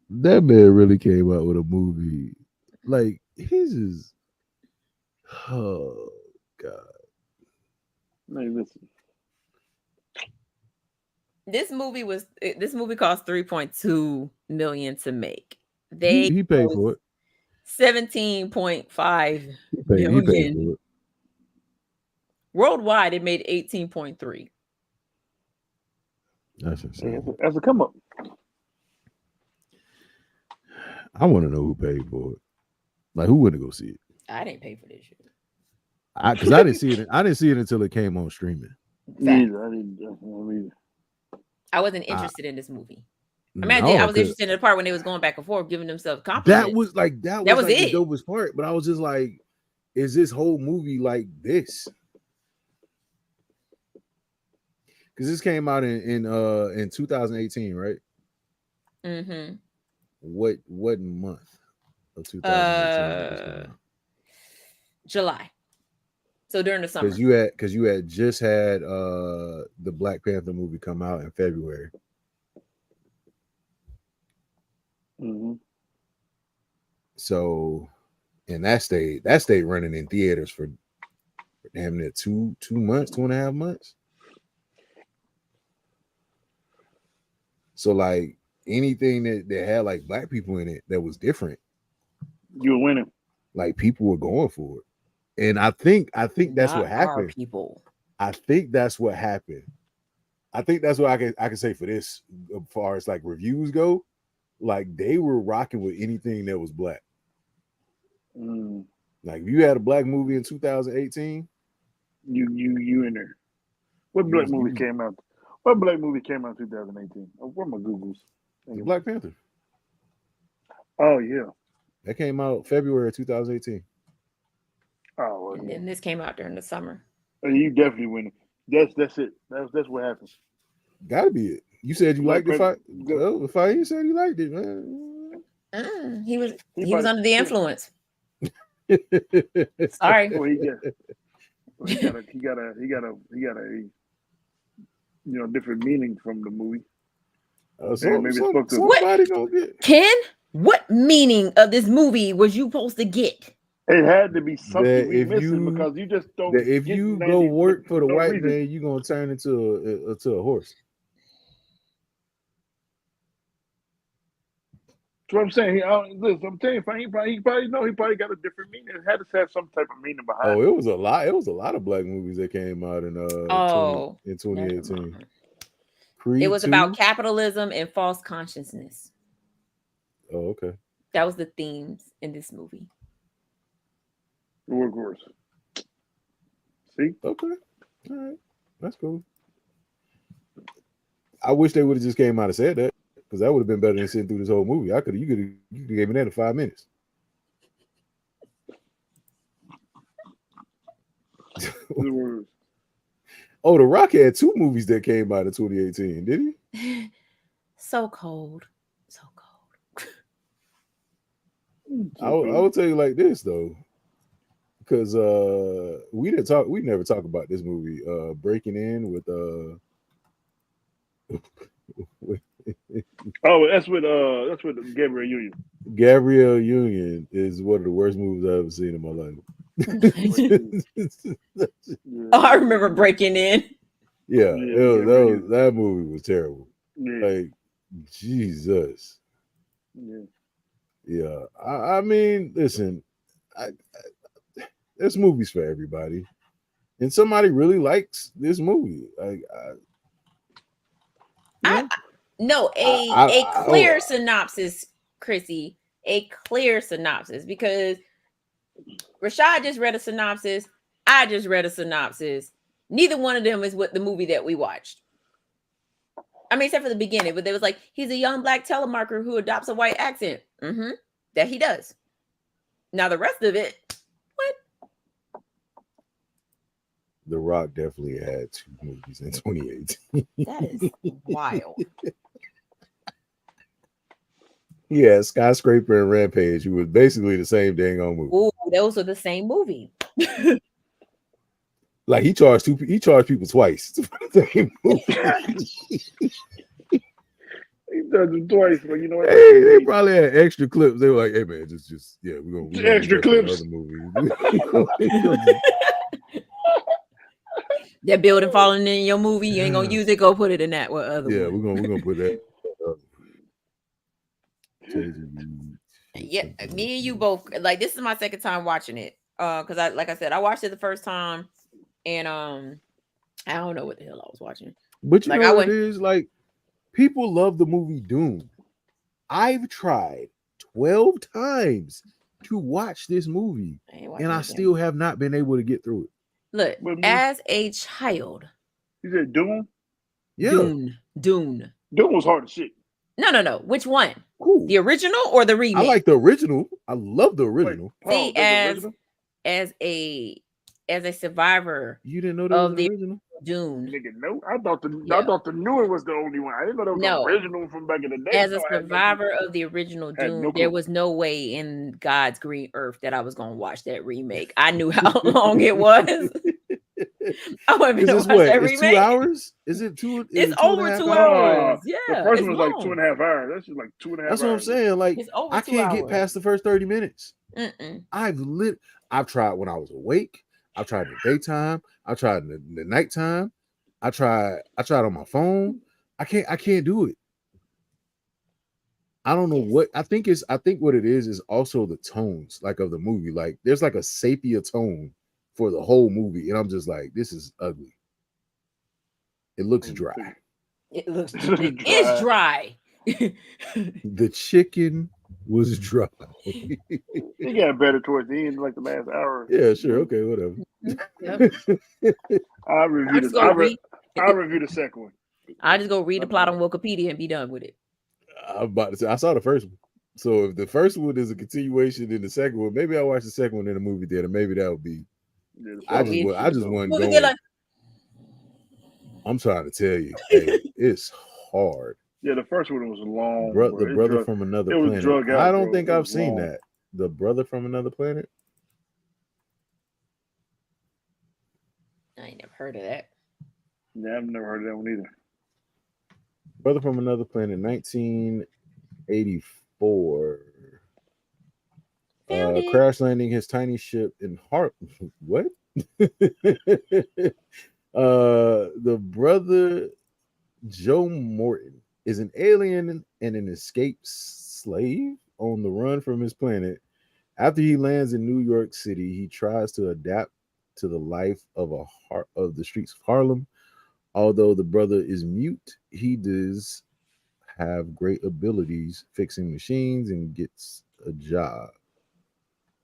That man really came out with a movie. Like, he's just, oh, God. Hey, listen. This movie cost $3.2 million to make. He paid for it. 17.5 He paid million. for it. Worldwide, it made 18.3. That's insane. That's a come up. I want to know who paid for it. Like, who wouldn't go see it? I didn't pay for this shit. Because I didn't see it. I didn't see it until it came on streaming. Neither. I didn't either. I wasn't interested in this movie. I mean, No, I was interested in the part when they was going back and forth, giving themselves compliments. That was like was the it. dopest part. But I was just like, is this whole movie like this? Because this came out in 2018, right? Mm-hmm. What month of 2018? July. So during the summer. Because you had just had the Black Panther movie come out in February. Mm-hmm. So, and that stayed running in theaters for damn near 2 months, 2.5 months. So like anything that had like black people in it that was different, you were winning. Like people were going for it. And I think that's Not what happened. People. I think that's what happened. I think that's what I can say for this, as far as like reviews go. Like they were rocking with anything that was black. Like if you had a black movie in 2018, you in there. What black movie came out? What black movie came out in 2018? Where are my Googles? Black Panther. Oh yeah, that came out February 2018. Oh, well, and then this came out during the summer. You definitely winning. That's it. That's what happened. Gotta be it. You said you liked the fight. Well, the fight, you said you liked it, man. He was under the influence. Sorry. Well, he got a different meaning from the movie. Somebody gonna get. Ken, what meaning of this movie was you supposed to get? It had to be something we missing because you just don't. If you go work for the white man, you're gonna turn into a horse. That's what I'm saying. I'm telling you, he probably got a different meaning. It had to have some type of meaning behind. Oh, it was a lot. It was a lot of black movies that came out in 2018. Creed it was 2? about capitalism and false consciousness. Oh, okay. That was the themes in this movie. The workhorse. See? Okay. All right. That's cool. I wish they would have just came out and said that, because that would have been better than sitting through this whole movie. You could have gave me that in 5 minutes. Oh, The Rock had 2 movies that came out in 2018, did he? So cold. So cold. I will tell you like this though. Because we never talk about this movie, Breaking In with that's with Gabrielle Union. Gabrielle Union is one of the worst movies I've ever seen in my life. I remember Breaking In. Yeah, that movie was terrible. Yeah. Like Jesus. Yeah. I mean, listen, this movie's for everybody, and somebody really likes this movie. Like, a clear synopsis, Chrissy. A clear synopsis, because Rashad just read a synopsis. I just read a synopsis. Neither one of them is what the movie that we watched. I mean, except for the beginning, but they was like, he's a young black telemarketer who adopts a white accent. That he does. Now the rest of it. The Rock definitely had 2 movies in 2018. That is wild. Yeah, Skyscraper and Rampage, who was basically the same dang on movie. Ooh, those are the same movie. Like he charged people twice for the same movie. He does it twice, but you know what? Hey, they probably had extra clips. They were like, "Hey man, just we're gonna extra clips." Other movies. That building falling in your movie, you ain't gonna use it. Go put it in that one other Yeah, one. we're gonna put that. KGB. Yeah, me and you both. Like this is my second time watching it. Because like I said, I watched it the first time, and I don't know what the hell I was watching. But you Like, know I what went- it is? Like, people love the movie Doom. I've tried 12 times to watch this movie, I ain't watching and I it again. still have not been able to get through it. Look, What movie? as a child, You said Doom? Yeah, Dune. Doom was hard as shit. No. Which one? cool. The original or the remake? I like the original. I love the original. Paul, See, that's the original? as a survivor You didn't know that of was the- original? Dune, Nigga, no. I thought the Yeah. new one was the only one. I didn't know that was No. the original from back in the day. as a No, I had no survivor clue. of the original Had Dune, no there clue. was no way in God's green earth that I was gonna watch that remake. I knew how long it was. I wasn't Is gonna this watch what? that It's remake. 2 hours? Is it two? Is It's it 2.5 over 2 hours? hours. Yeah, The first it's one was like long. 2.5 hours. That's just like 2.5 That's hours. what I'm saying. Like, It's over I 2 can't get hours. past the first 30 minutes. Mm-mm. I've tried when I was awake. I've tried in the daytime. I tried in the nighttime. I tried on my phone. I can't do it. I don't know what I think what it is also the tones like of the movie. Like there's like a sepia tone for the whole movie, and I'm just like, this is ugly. It looks dry. It looks Dry. it's dry. The chicken was dry. It got better towards the end, like the last hour. Yeah, sure, okay, whatever. Yep. I I reviewed just it. go read. I reviewed the second one. I just go read the plot on Wikipedia and be done with it. I'm about to say I saw the first one. So if the first one is a continuation in the second one, maybe I'll watch the second one in the movie theater. Maybe that would be. Yeah, the I first just one I just wasn't Movie going. theater. I'm trying to tell you, hey, it's hard. Yeah, the first one was long. The bro. It brother drug- from another it was planet. drug out, I don't bro. think It I've was seen long. that. The brother from another planet. I ain't never heard of that. Yeah, I've never heard of that one either. Brother from another planet, 1984. Found it. Crash landing his tiny ship in Hart. What? The brother Joe Morton is an alien and an escaped slave on the run from his planet. After he lands in New York City, he tries to adapt to the life of the streets of Harlem. Although the brother is mute, he does have great abilities fixing machines and gets a job.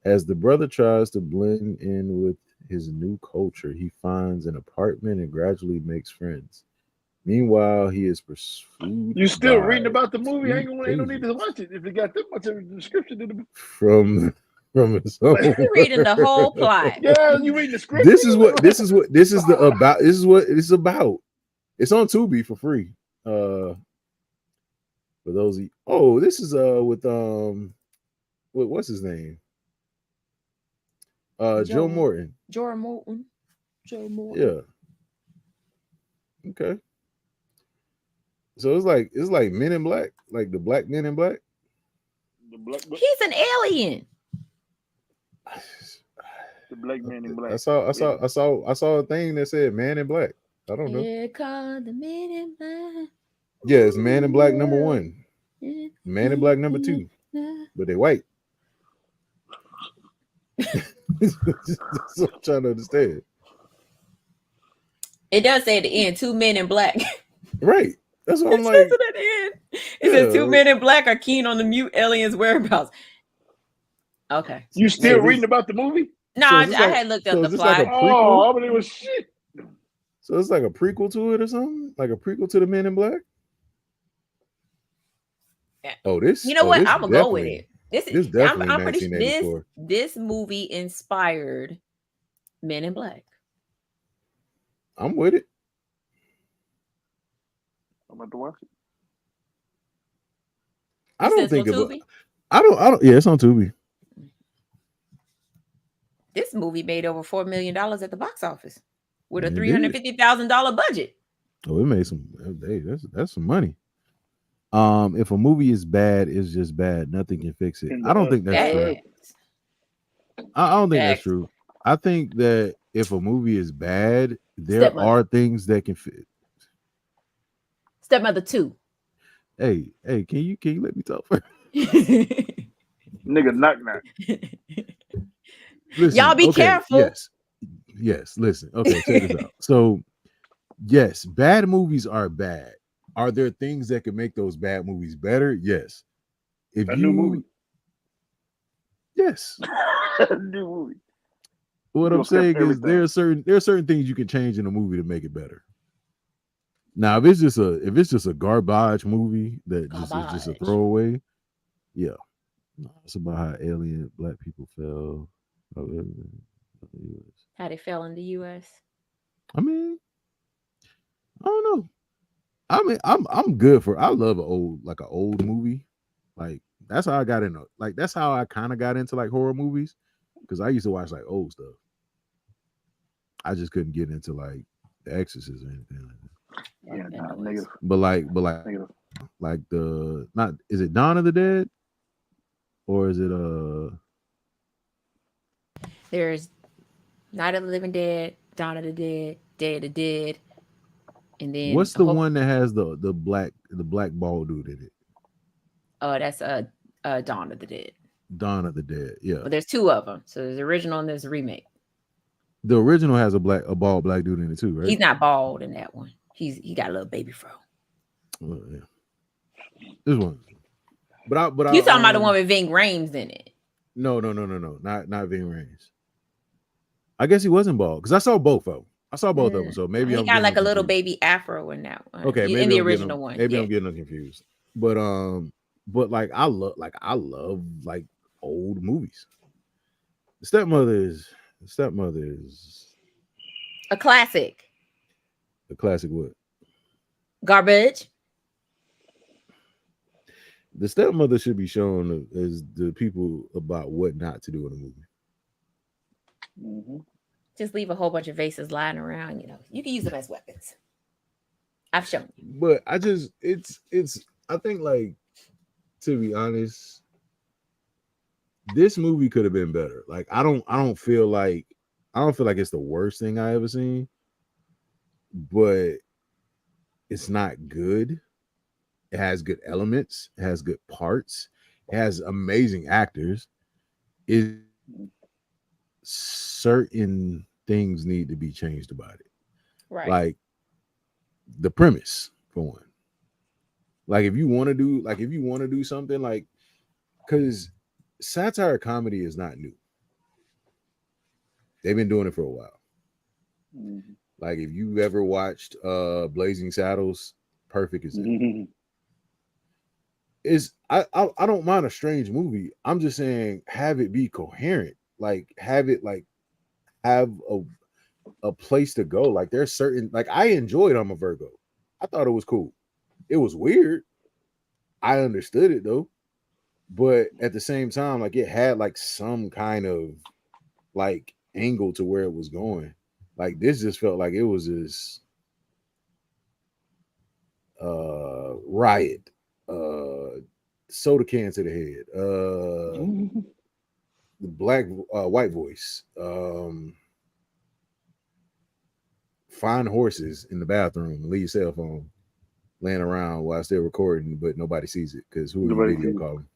As the brother tries to blend in with his new culture, he finds an apartment and gradually makes friends. Meanwhile, he is pursued. You still by reading about the movie? two Ain't no need to agents watch it if you got that much of a description in the from his own. You're reading the whole plot. Yeah, you reading the script? This is what this is what it's about. It's on Tubi for free. For those of you, this is with what's his name? Joe Morton. Joe Morton. Joe Morton. Yeah. Okay. So it's like Men in Black, like the Black Men in Black. The black, He's an alien. the black man in black. I saw a thing that said Man in Black. I don't know. Here come the men in black. Yeah, it's Man in Black #1, Man in Black #2, but they white. That's what I'm trying to understand. It does say at the end, 2 men in black. Right. That's what It I'm says like. it at the end. It says 2 Yeah. men in black are keen on the mute aliens' whereabouts. Okay. You still So this- reading about the movie? No, So I is this like- had looked so up is the this plot. like a- Oh, but it was shit. So it's like a prequel to it or something? Like a prequel to the Men in Black? Yeah. Oh, this. You know oh, what? this I'm gonna go with definitely- it. This This is definitely I'm pretty sure 1984. this movie inspired Men in Black. I'm with it. I'm about to watch it. I You don't said think it's of on it. Tubi? I don't. Yeah, it's on Tubi. This movie made over $4 million at the box office with a It did. $350,000 budget. Oh, it made some. Hey, that's some money. If a movie is bad, it's just bad. Nothing can fix it. I don't think that's true. Facts. I don't think that's Facts. true. I think that if a movie is bad, there Stepmother. are things that can fit. Stepmother 2. Hey, can you let me talk first? Nigga, knock knock. Listen, Y'all be okay, careful. Yes, listen. Okay, check this out. So, yes, bad movies are bad. Are there things that can make those bad movies better? Yes. If A you new movie. Yes. A new movie. What You'll I'm saying scrap is there are certain things you can change in a movie to make it better. Now, if it's just a garbage movie that just is just a Garbage. throwaway, yeah. No, it's about how alien black people fell. How they fell in the US. I mean, I don't know. I mean, I'm good for. I love an old movie. Like that's how I got into. Like that's how I kind of got into like horror movies because I used to watch like old stuff. I just couldn't get into like The Exorcist or anything like that. Yeah, That nah, noise. negative. But like Negative. like the not is it Dawn of the Dead or is it There's Night of the Living Dead, Dawn of the Dead, Day of the Dead, and then what's the one that has the black bald dude in it? That's Dawn of the Dead. Dawn of the Dead. Yeah. But there's two of them. So there's the original and there's the remake. The original has a bald black dude in it too, right? He's not bald in that one. He got a little baby fro. Well, yeah. This one. But You talking about the one with Ving Rhames in it? No. Not Ving Rhames. I guess he wasn't bald because I saw both of them. I saw both of them. So maybe he I'm got like a getting little confused. baby afro in that one. Okay, maybe in the I'm original getting, one. Maybe yeah. I'm getting them confused. But like I love like old movies. The Stepmother is A classic. a classic. What? Garbage. The Stepmother should be shown as the people about what not to do in a movie. Mm-hmm. Just leave a whole bunch of vases lying around. You can use them as weapons. I've shown you. But I just I think like to be honest, this movie could have been better. Like I don't feel like it's the worst thing I ever seen, but it's not good. It has good elements, it has good parts, it has amazing actors. Certain things need to be changed about it. Right. Like the premise, for one. Like if you want to do something like because satire comedy is not new. They've been doing it for a while. Mm-hmm. Like if you ever watched Blazing Saddles, perfect example. Mm-hmm. I don't mind a strange movie. I'm just saying have it be coherent. Like have it like have a place to go. Like there's certain like I enjoyed I'm a Virgo. I thought it was cool. It was weird. I understood it though. But at the same time, like it had like some kind of like angle to where it was going. Like this just felt like it was this riot, soda can to the head, the black white voice, find horses in the bathroom, leave your cell phone laying around while still recording, but nobody sees it because who are you video calling?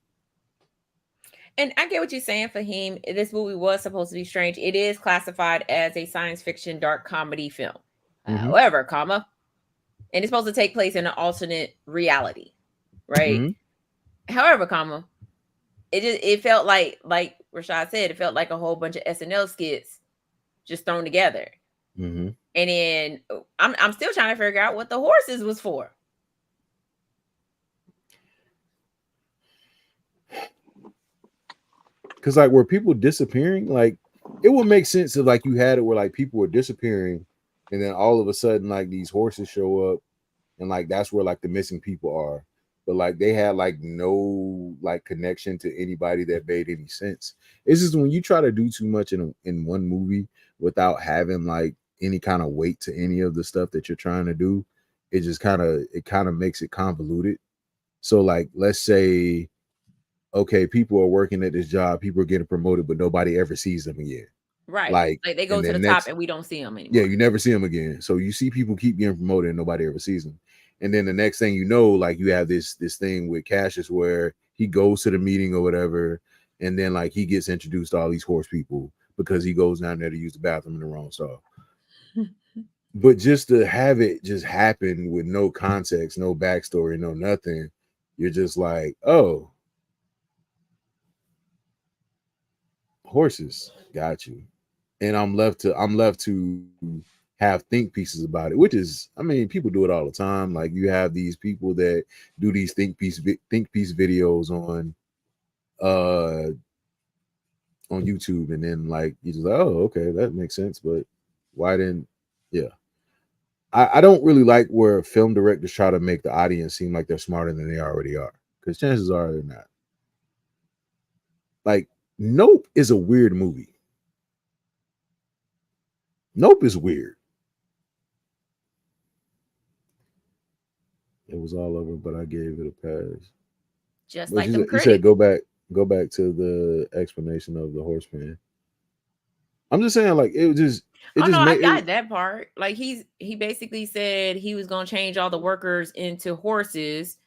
And I get what you're saying, Fahim. This movie was supposed to be strange. It is classified as a science fiction dark comedy film. Mm-hmm. However, and it's supposed to take place in an alternate reality, right? Mm-hmm. However, it felt like Rashad said, it felt like a whole bunch of SNL skits just thrown together. Mm-hmm. And then I'm still trying to figure out what the horses was for. Because like were people disappearing? Like it would make sense if like you had it where like people were disappearing and then all of a sudden like these horses show up and like that's where like the missing people are. But like they had like no like connection to anybody that made any sense. It's just when you try to do too much in one movie without having like any kind of weight to any of the stuff that you're trying to do, it just kind of makes it convoluted. So like let's say okay, people are working at this job, people are getting promoted, but nobody ever sees them again. Right. Like, Like they go and to the then top next, and we don't see them yeah, anymore. you never see them again. So you see people keep getting promoted and nobody ever sees them. And then the next thing you know, like you have this thing with Cassius where he goes to the meeting or whatever, and then like he gets introduced to all these horse people because he goes down there to use the bathroom in the wrong stall. But just to have it just happen with no context, no backstory, no nothing, you're just like, oh, horses, got you. And I'm left to have think pieces about it, which is, I mean, people do it all the time. Like you have these people that do these think piece videos on YouTube, and then like you just like, oh, okay, that makes sense, but why didn't? Yeah, I don't really like where film directors try to make the audience seem like they're smarter than they already are, because chances are they're not. Like, Nope is a weird movie. Nope is weird. It was all over, but I gave it a pass. Just But like them you said critics. go back to the explanation of the horseman. I'm just saying, like, it just No, I made got it. that part. Like he basically said he was gonna change all the workers into horses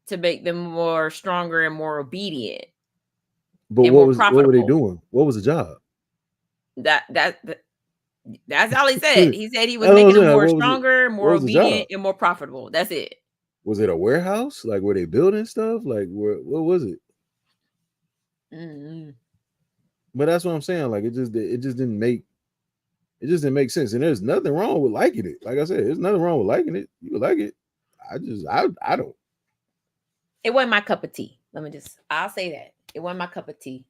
to make them more stronger and more obedient But and more what were they profitable. doing? What was the job? That's all he said. That's He said he was what I'm making them saying. more What was it? stronger, What more was the job? obedient, and more profitable. That's it. Was it a warehouse? Like, were they building stuff? Like, what was it? Mm-hmm. But that's what I'm saying. Like, it just didn't make sense. And there's nothing wrong with liking it. Like I said, there's nothing wrong with liking it. You like it. I don't. It wasn't my cup of tea. I'll say that. It wasn't my cup of tea.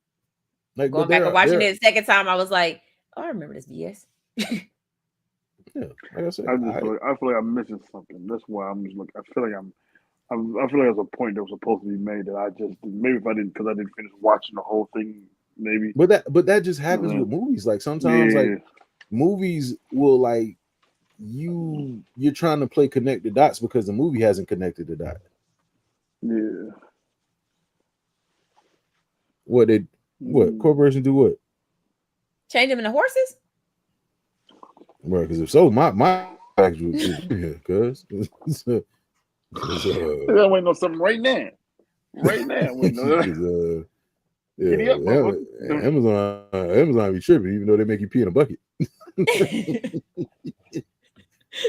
Like, but Going back and watching there, it the second time, I was like, oh, I remember this BS. yeah. Like I said, I feel like I'm missing something. That's why I'm just looking. I feel like I feel like there's a point that was supposed to be made that I just maybe if I didn't because I didn't finish watching the whole thing. Maybe. but that just happens with movies. Like sometimes, like Yeah. movies will like you're trying to play connect the dots because the movie hasn't connected the dot. Yeah. What corporation do what? Change them into horses? Well, because if so, my actual here, cuz. I'm waiting on something right now. Right now. I'm waiting on yeah, Giddy up, motherfucker. Amazon be tripping, even though they make you pee in a bucket. You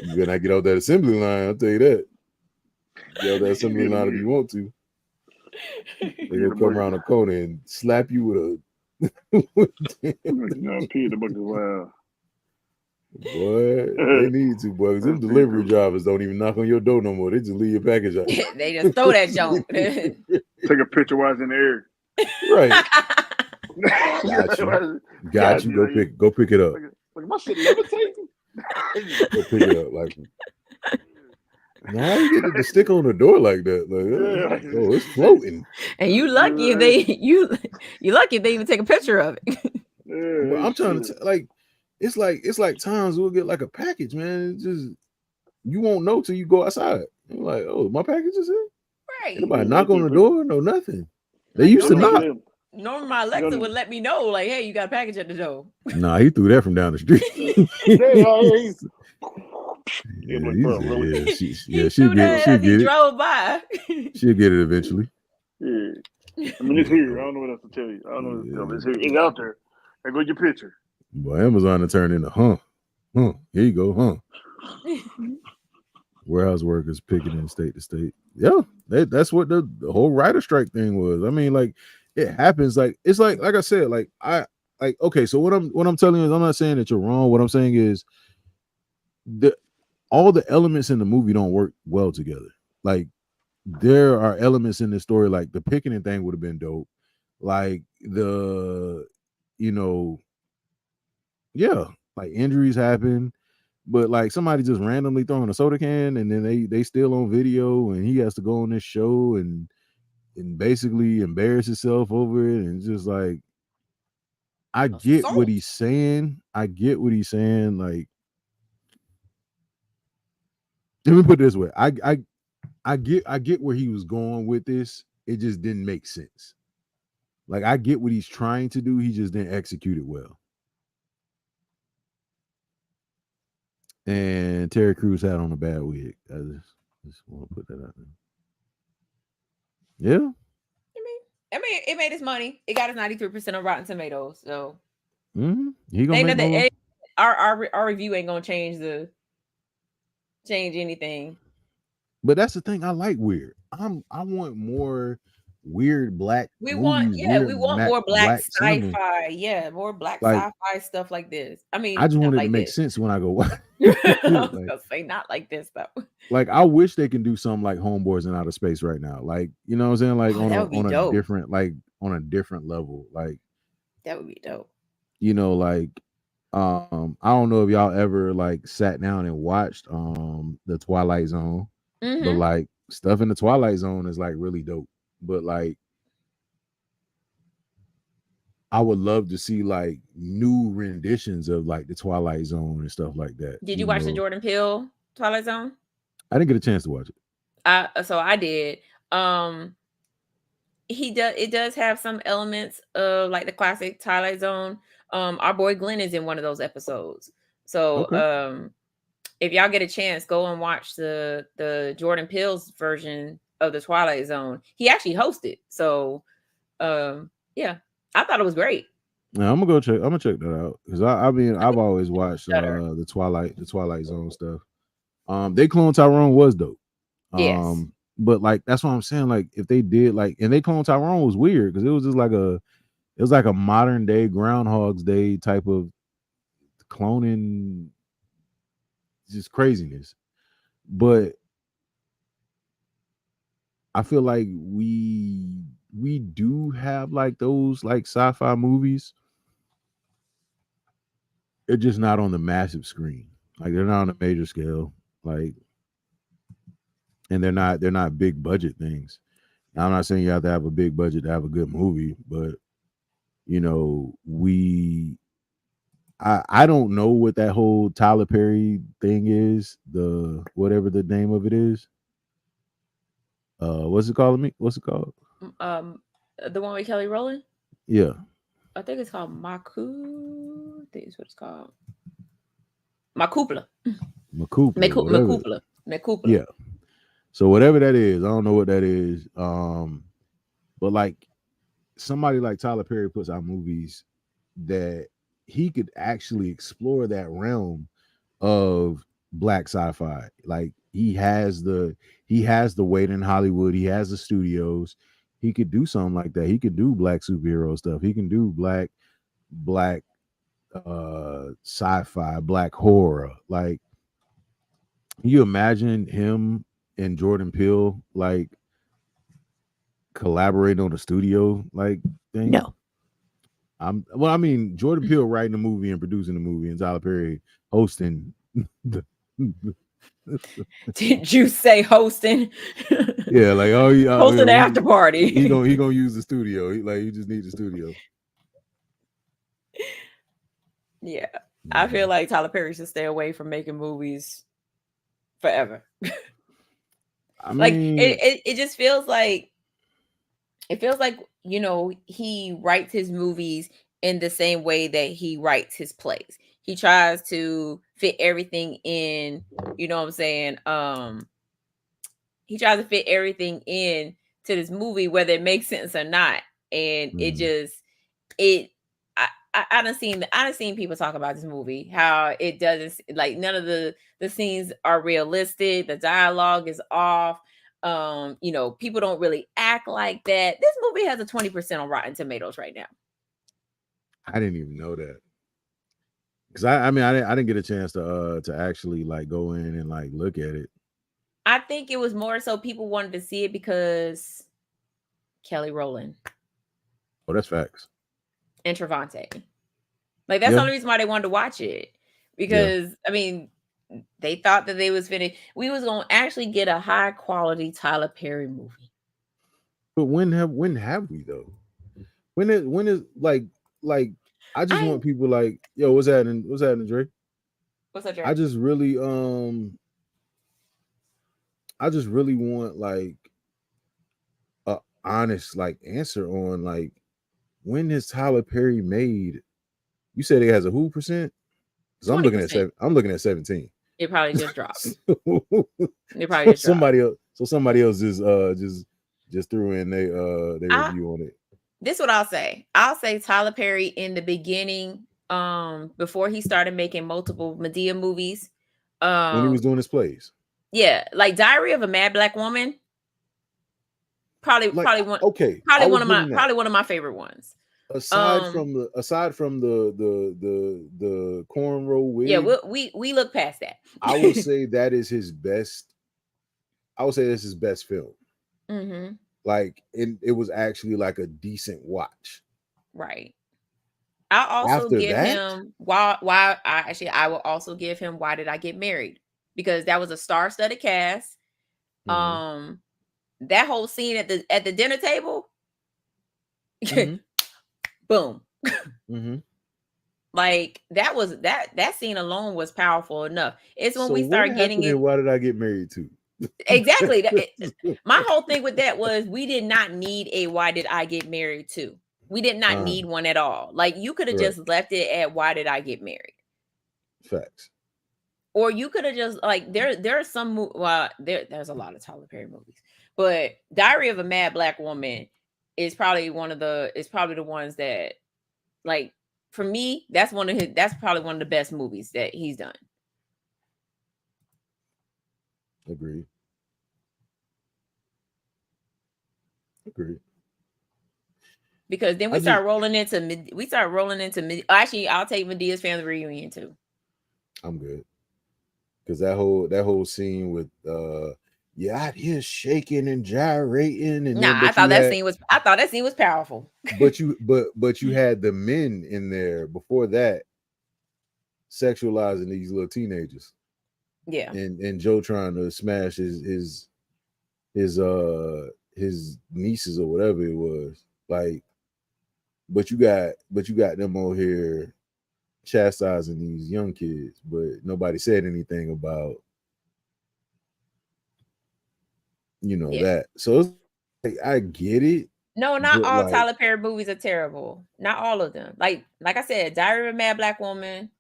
better not get off that assembly line, I'll tell you that. Get off that assembly line if you want to. They're gonna come around the corner and slap you with a pee in the bucket. Wow. Boy, they need to, boy. Because them delivery drivers don't even knock on your door no more. They just leave your package out. They just throw that junk. Take a picture while it's in the air. Right. Got you. Go pick it up. Like my shit levitating. Go pick it up. Like, now you get to stick on the door like that. Like, oh, it's floating. And you lucky if they you lucky if they even take a picture of it. But I'm trying to like, it's like times we'll get like a package, man. It's just you won't know till you go outside. You're like, oh, my package is here. Right. Anybody knock on the door? No, nothing. They used to knock. Normally my Alexa would let me know, like, hey, you got a package at the door. Nah, he threw that from down the street. She'll get it. Drove by. She'll get it eventually. Yeah. I mean, it's here. I don't know what else to tell you. I don't know what to tell you. It's here. It's out there. There goes your picture. Well, Amazon to turn into here you go, warehouse workers picking in state to state. Yeah, that's what the whole writer strike thing was. I mean, like it happens. Like it's like I said, like okay. So what I'm telling you is I'm not saying that you're wrong. What I'm saying is all the elements in the movie don't work well together. Like there are elements in the story, like the picketing thing would have been dope. Like like injuries happen, but like somebody just randomly throwing a soda can and then they still on video and he has to go on this show and basically embarrass himself over it, and just like I get what he's saying. Like, let me put it this way. I get where he was going with this. It just didn't make sense. Like I get what he's trying to do. He just didn't execute it well. And Terry Crews had on a bad wig. I just want to put that out there. Yeah. I mean, it made its money. It got its 93% on Rotten Tomatoes. So He gonna make more. Our review ain't gonna change anything. But that's the thing. I like weird. I want more weird black. We movies, want more black cinema. sci-fi. Yeah, more black Like, sci-fi stuff like this. I mean, I just want it like to make this. sense when I go watch. I was gonna say not like this though. Like, I wish they can do something like Homeboys in Outer Space right now. Like, you know what I'm saying? Like Oh, that would be dope. on a different level. Like, that would be dope. You know, like I don't know if y'all ever like sat down and watched the Twilight Zone, but like stuff in the Twilight Zone is like really dope. But like I would love to see like new renditions of like the Twilight Zone and stuff like that. Did you watch the Jordan Peele Twilight Zone? I didn't get a chance to watch it. So I did. It does have some elements of like the classic Twilight Zone. Our boy Glenn is in one of those episodes. So if y'all get a chance, go and watch the Jordan Peele's version of the Twilight Zone. He actually hosted. So yeah, I thought it was great. Yeah, I'm gonna check that out because I mean I've always watched the Twilight Zone stuff. They Clone Tyrone was dope. Yes. But like that's what I'm saying. Like if they did like and They Clone Tyrone was weird because it was just like a modern day Groundhog's Day type of cloning, just craziness. But I feel like we do have like those like sci-fi movies. They're just not on the massive screen. Like they're not on a major scale. Like, and they're not big budget things. Now, I'm not saying you have to have a big budget to have a good movie, but you know, I don't know what that whole Tyler Perry thing is, the whatever the name of it is. What's it called? What's it called? The one with Kelly Rowland? Yeah. I think it's called Maku. I think it's what it's called. Makupla. Makupla. Yeah. So whatever that is, I don't know what that is. But like somebody like Tyler Perry puts out movies that he could actually explore that realm of black sci-fi. Like he has the weight in Hollywood. He has the studios. He could do something like that. He could do black superhero stuff. He can do black sci-fi, black horror. Like, can you imagine him and Jordan Peele like collaborating on a studio like thing? No. I mean, Jordan Peele writing the movie and producing the movie, and Tyler Perry hosting. Did you say hosting? Yeah, like hosting after party. He gonna use the studio. He just needs the studio. Yeah, I feel like Tyler Perry should stay away from making movies forever. I mean, like it just feels like you know, he writes his movies in the same way that he writes his plays. He tries to fit everything in, you know what I'm saying? He tries to fit everything in to this movie, whether it makes sense or not. And I done seen people talk about this movie, how it doesn't, like, none of the scenes are realistic. The dialogue is off. You know, people don't really act like that. This movie has a 20% on Rotten Tomatoes right now. I didn't even know that. Because I didn't get a chance to actually like go in and like look at it. I think it was more so people wanted to see it because Kelly Rowland. Oh, that's facts. And Trevante. Like, that's the only reason why they wanted to watch it. Because, I mean, they thought that they was finished. We was going to actually get a high quality Tyler Perry movie. But when have we though? When is like I just want people like, yo, what's happening, Dre? What's up, Dre? I just really want like a honest like answer on like, when is Tyler Perry made? You said it has a who percent? Because I'm looking at 17. It probably just dropped. So It probably just dropped. somebody else just threw in their review on it. This is what I'll say. I'll say Tyler Perry in the beginning, before he started making multiple Madea movies. When he was doing his plays. Yeah, like Diary of a Mad Black Woman. Probably one of my favorite ones. Aside from the cornrow wig. Yeah, we look past that. I would say that is his best. I would say this is his best film. Mm-hmm. Like it was actually like a decent watch. Right. I'll also give him I will also give him Why Did I Get Married? Because that was a star-studded cast. Mm-hmm. That whole scene at the dinner table. Mm-hmm. Boom. Mm-hmm. Like that scene alone was powerful enough. It's when we start getting it. Why Did I Get Married to? Exactly. My whole thing with that was we did not need a Why Did I Get Married to? We did not need one at all. Like you could have just left it at Why Did I Get Married? Facts. Or you could have just like there are some there's a lot of Tyler Perry movies, but Diary of a Mad Black Woman is probably the ones that, like, for me, that's probably one of the best movies that he's done. Agreed. Because then we start rolling into actually, I'll take Medea's family reunion too. I'm good. Because that whole scene with out here shaking and gyrating and I thought that scene was powerful. but you had the men in there before that sexualizing these little teenagers. Yeah. And Joe trying to smash his nieces or whatever it was. Like, but you got them over here chastising these young kids, but nobody said anything about that. So it's like, I get it. No, not all Tyler Perry movies are terrible. Not all of them. Like I said, Diary of a Mad Black Woman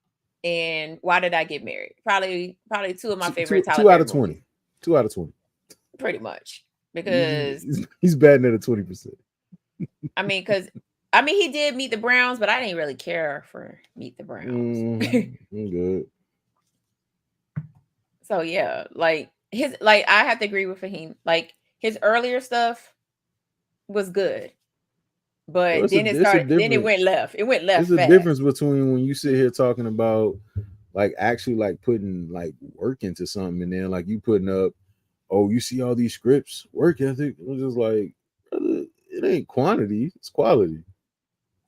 and Why Did I Get Married? Probably two of my favorite Tyler Perry movies. 2 out of 20. Pretty much. Because he's batting at a 20%. He did Meet the Browns, but I didn't really care for Meet the Browns. I'm good. So yeah, I have to agree with Fahim. Like his earlier stuff was good, but then it went left. It went left. There's a difference between when you sit here talking about like actually like putting like work into something, and then like you putting up, oh, you see all these scripts, work ethic. It was just like, it ain't quantity, it's quality.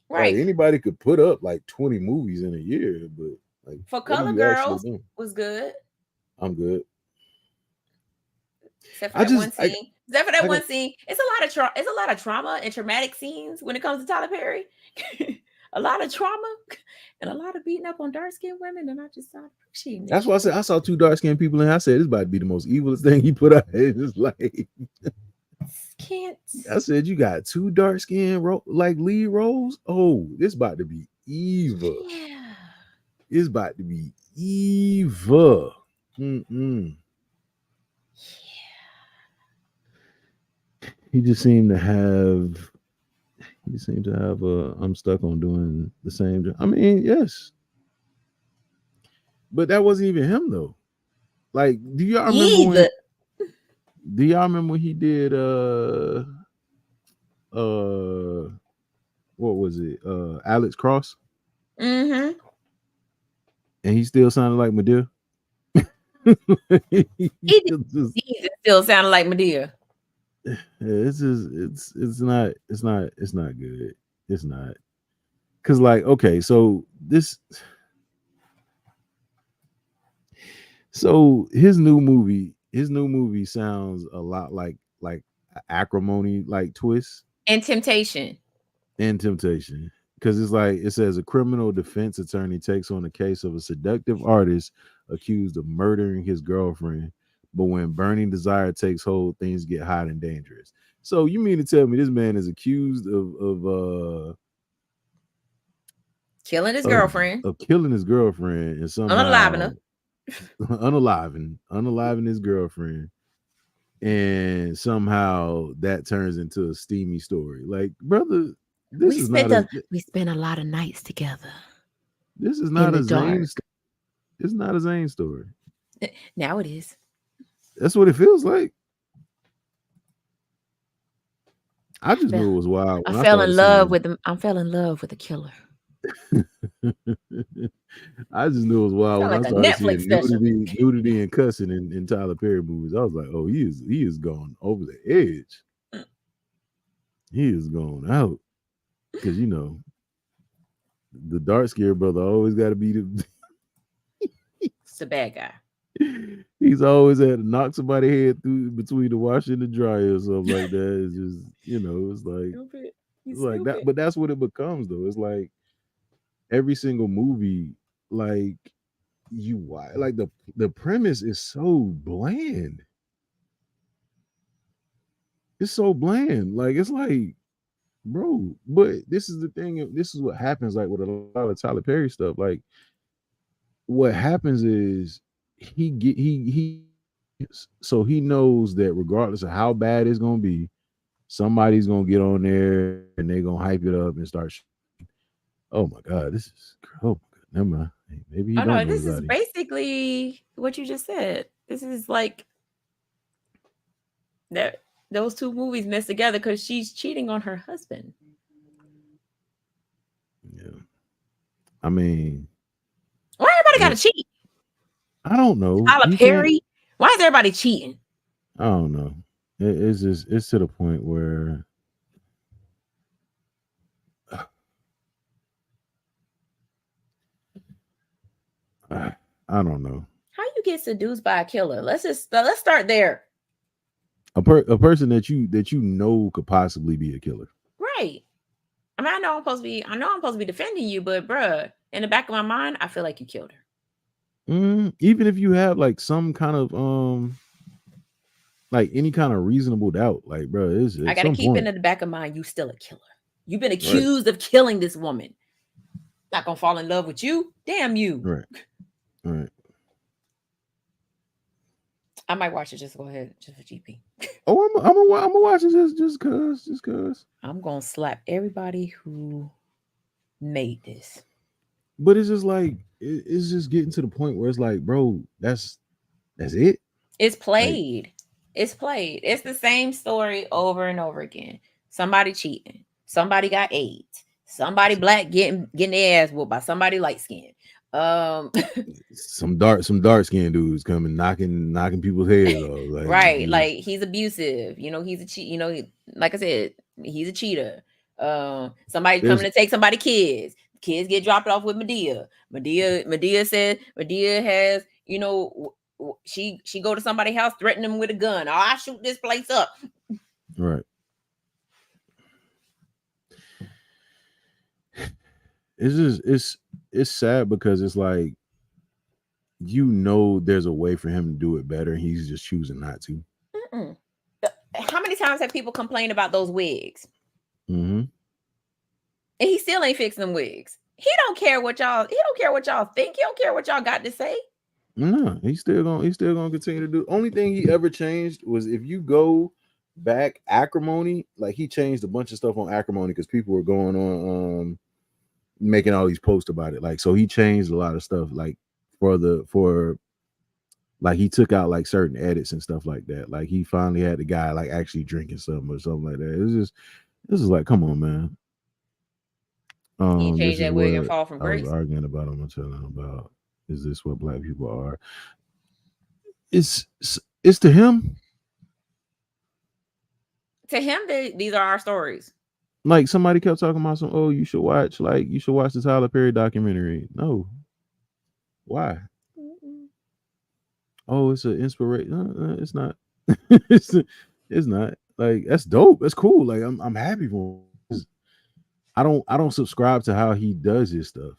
Right. Like, anybody could put up like 20 movies in a year, but like For Color Girls was good. I'm good. Except for that one scene. It's a lot of trauma and traumatic scenes when it comes to Tyler Perry. A lot of trauma and a lot of beating up on dark-skinned women, and I just started appreciating it. That's why I said I saw 2 dark-skinned people, and I said this about to be the most evilest thing he put out. It's like I said, you got 2 dark-skinned lead roles. Oh, this about to be evil. Yeah. It's about to be evil. Yeah. He just seemed to have I'm stuck on doing the same job. I mean, yes. But that wasn't even him though. Like, do y'all remember when he did what was it? Alex Cross? Mm-hmm. And he still sounded like Madea. He still sounded like Madea. It's not good. It's not. Cause like, okay, so his new movie sounds a lot like Acrimony, like Twist and Temptation. Because it's like, it says a criminal defense attorney takes on the case of a seductive artist accused of murdering his girlfriend. But when burning desire takes hold, things get hot and dangerous. So you mean to tell me this man is accused of killing his girlfriend? Of killing his girlfriend and somehow unaliving her. unaliving his girlfriend, and somehow that turns into a steamy story. Like, brother, this we is spent not we spent a lot of nights together. this is not the a Zane. dark. It's not a Zane story. Now it is. That's what it feels like. I just knew it was wild. I when fell started in love seeing- with him. I fell in love with the killer. I just knew it was wild when Sound I like a started Netflix seeing special. nudity and cussing in Tyler Perry movies. I was like, oh, he is going over the edge. He is going out. Because the dark skinned brother always got to be the It's a bad guy. he's always had to knock somebody's head through between the washer and the dryer or something like that. It's just, it's like Stupid. it's like that, but that's what it becomes though. It's like every single movie, like like the premise is so bland. It's so bland. Like it's like, bro, but this is the thing. This is what happens like with a lot of Tyler Perry stuff. Like what happens is so he knows that regardless of how bad it's gonna be, somebody's gonna get on there and they're gonna hype it up and start. Oh my god, this is never mind. Maybe he Oh don't no, know this is about it. basically what you just said. This is like that those two movies messed together because she's cheating on her husband. Yeah, I mean, Why everybody gotta cheat? I don't know. Tyler Perry. Why is everybody cheating? I don't know. It's to the point where I don't know. How you get seduced by a killer? Let's start there. A person that you know could possibly be a killer. Right. I mean, I know I'm supposed to be defending you, but bruh, in the back of my mind, I feel like you killed her. Even if you have like some kind of like any kind of reasonable doubt, like bro, I gotta keep it in the back of mind. You still a killer. You've been accused of killing this woman. Not gonna fall in love with you. Damn you. Right. I might watch it. Just go ahead, just for GP. Oh, I'm gonna watch it just cause. I'm gonna slap everybody who made this. But it's just like it's just getting to the point where it's like, bro, that's it. It's played. It's played. It's the same story over and over again. Somebody cheating. Somebody got AIDS. Somebody black getting their ass whooped by somebody light skinned. Some dark skinned dudes coming knocking people's heads off. Like, right, like he's abusive. He's a cheat. Like I said, he's a cheater. Somebody coming to take somebody's kids. Kids get dropped off with Medea. Medea said Medea has, she go to somebody's house, threaten them with a gun. Oh, I'll shoot this place up. Right. It's sad because it's like, there's a way for him to do it better. He's just choosing not to. How many times have people complained about those wigs? Mm-hmm. And he still ain't fixing them wigs. He don't care what y'all think. He don't care what y'all got to say. No, he's still gonna continue to do. Only thing he ever changed was if you go back Acrimony, like he changed a bunch of stuff on Acrimony because people were going on making all these posts about it. Like, so he changed a lot of stuff, like for like he took out like certain edits and stuff like that. Like he finally had the guy like actually drinking something or something like that. This is like, come on, man. He changed that wig and fall from grace. I was arguing about him and telling him about, is this what black people are? It's to him. To him, these are our stories. Like somebody kept talking about you should watch the Tyler Perry documentary. No. Why? Oh, it's an inspiration. It's not. it's not. Like, that's dope. That's cool. Like I'm happy for him. I don't subscribe to how he does his stuff.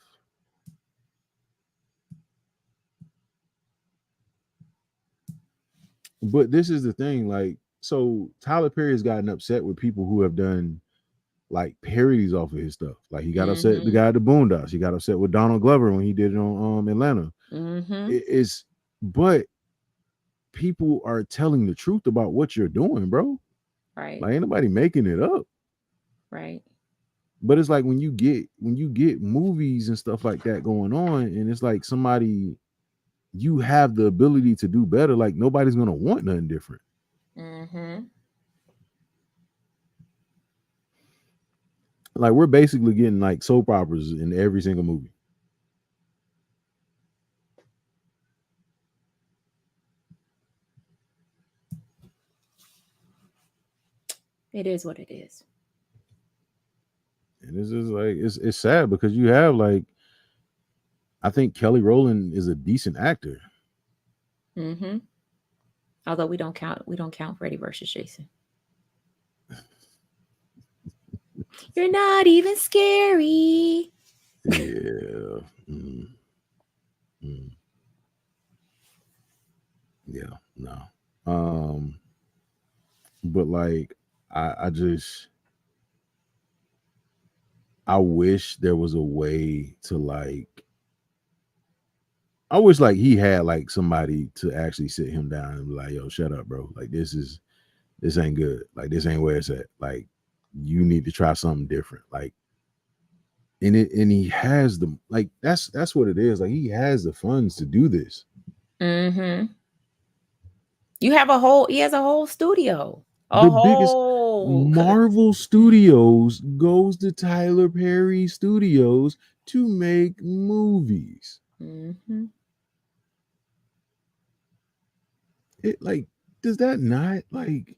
But this is the thing, like, so Tyler Perry has gotten upset with people who have done like parodies off of his stuff. Like he got upset with the guy at the Boondocks. He got upset with Donald Glover when he did it on Atlanta. Mm-hmm. but people are telling the truth about what you're doing, bro. Right. Like ain't nobody making it up. Right. But it's like when you get movies and stuff like that going on, and it's like somebody, you have the ability to do better. Like nobody's gonna want nothing different. Mm-hmm. Like we're basically getting like soap operas in every single movie. It is what it is. And it's just like it's sad because you have like, I think Kelly Rowland is a decent actor. Mm-hmm. Although we don't count Freddy versus Jason. You're not even scary. Yeah. Mm. Mm. Yeah. No. But like I wish there was a way to like, I wish like he had like somebody to actually sit him down and be like, yo, shut up, bro. Like this ain't good. Like this ain't where it's at. Like you need to try something different. Like and he has the, like that's what it is. Like he has the funds to do this. Mm-hmm. He has a whole studio. The biggest Marvel Studios goes to Tyler Perry Studios to make movies. Mm-hmm. It like, does that not like,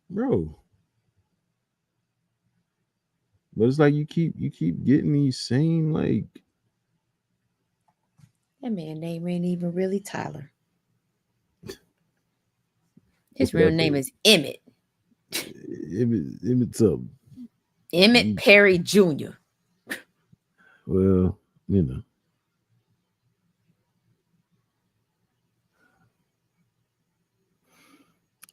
bro? But it's like you keep getting these same like, that man name ain't even really Tyler. His real name is Emmett. Emmett's up. Emmett Perry Jr. Well, you know.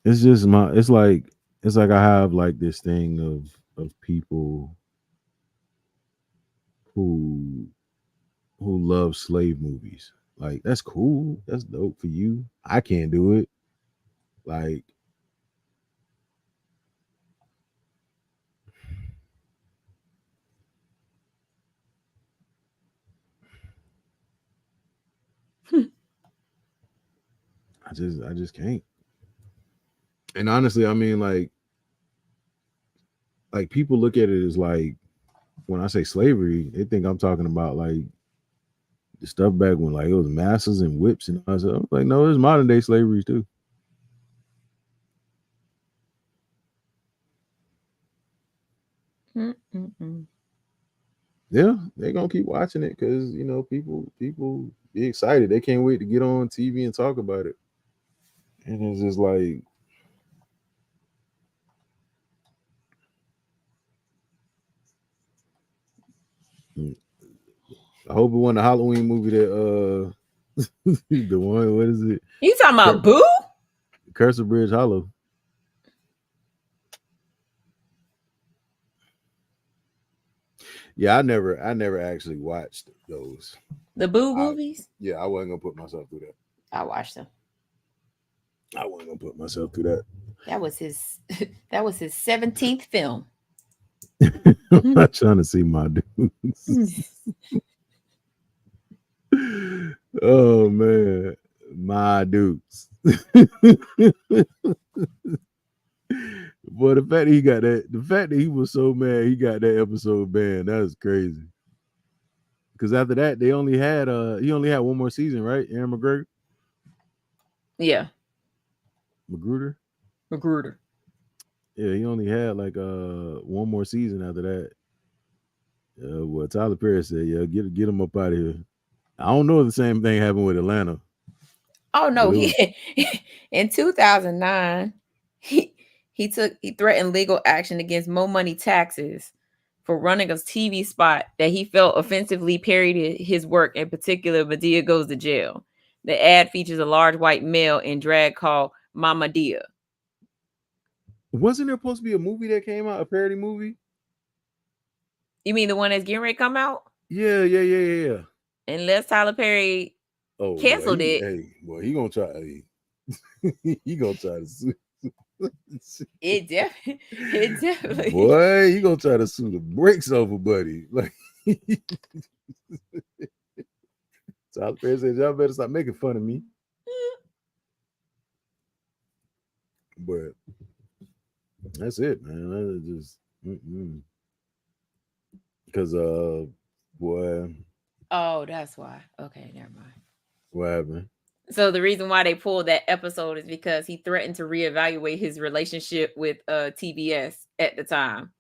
It's just it's like I have like this thing of people who love slave movies. Like that's cool. That's dope for you. I can't do it. Like I just can't. And honestly, I mean like people look at it as like, when I say slavery, they think I'm talking about like the stuff back when like it was masses and whips and all that. I'm like, no, there's modern day slavery too. Mm-mm-mm. Yeah, they're gonna keep watching it because you know people be excited. They can't wait to get on TV and talk about it. And it's just like, I hope it wasn't a Halloween movie that the one, what is it? You talking about Boo? Curse of Bridge Hollow. Yeah, I never actually watched those. The Boo movies? Yeah, I wasn't gonna put myself through that. I watched them. I wasn't gonna put myself through that. That was his 17th film. I'm not trying to see my dudes. Oh man, my dudes. Boy, the fact that he was so mad he got that episode banned, that was crazy. Because after that, he only had one more season, right? Aaron McGregor? Yeah. Magruder? Yeah, he only had like one more season after that. Well, Tyler Perry said, yeah, get him up out of here. I don't know if the same thing happened with Atlanta. Oh no, in 2009, he threatened legal action against Mo Money Taxes for running a TV spot that he felt offensively parodied his work, in particular Madea Goes to Jail. The ad features a large white male in drag called Mama Dia. Wasn't there supposed to be a movie that came out, a parody movie? You mean the one that's getting ready to come out? Yeah. unless Tyler Perry Oh, boy, canceled it. Hey, boy, he gonna try. He gonna try to sue. It definitely. Boy, he gonna try to sue the brakes over, buddy. Like Tyler Perry said, y'all better stop making fun of me. But that's it, man. That is just because boy. Oh, that's why. Okay, never mind. What happened? So the reason why they pulled that episode is because he threatened to reevaluate his relationship with TBS at the time.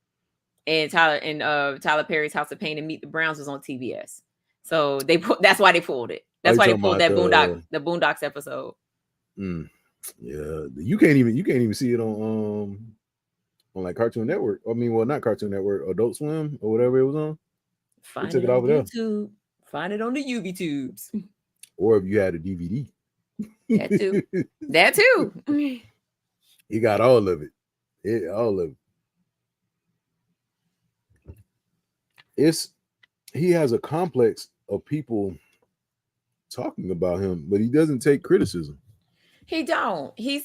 And Tyler Perry's House of Pain and Meet the Browns was on TBS. So that's why they pulled it. That's why they pulled that Boondocks episode. Yeah, you can't even see it on like Cartoon Network. I mean, well, not Cartoon Network, Adult Swim or whatever it was on. Find it on YouTube. Find it on the UV tubes. Or if you had a DVD. That too. That too. He got all of it. All of it. He has a complex of people talking about him, but he doesn't take criticism. He don't. He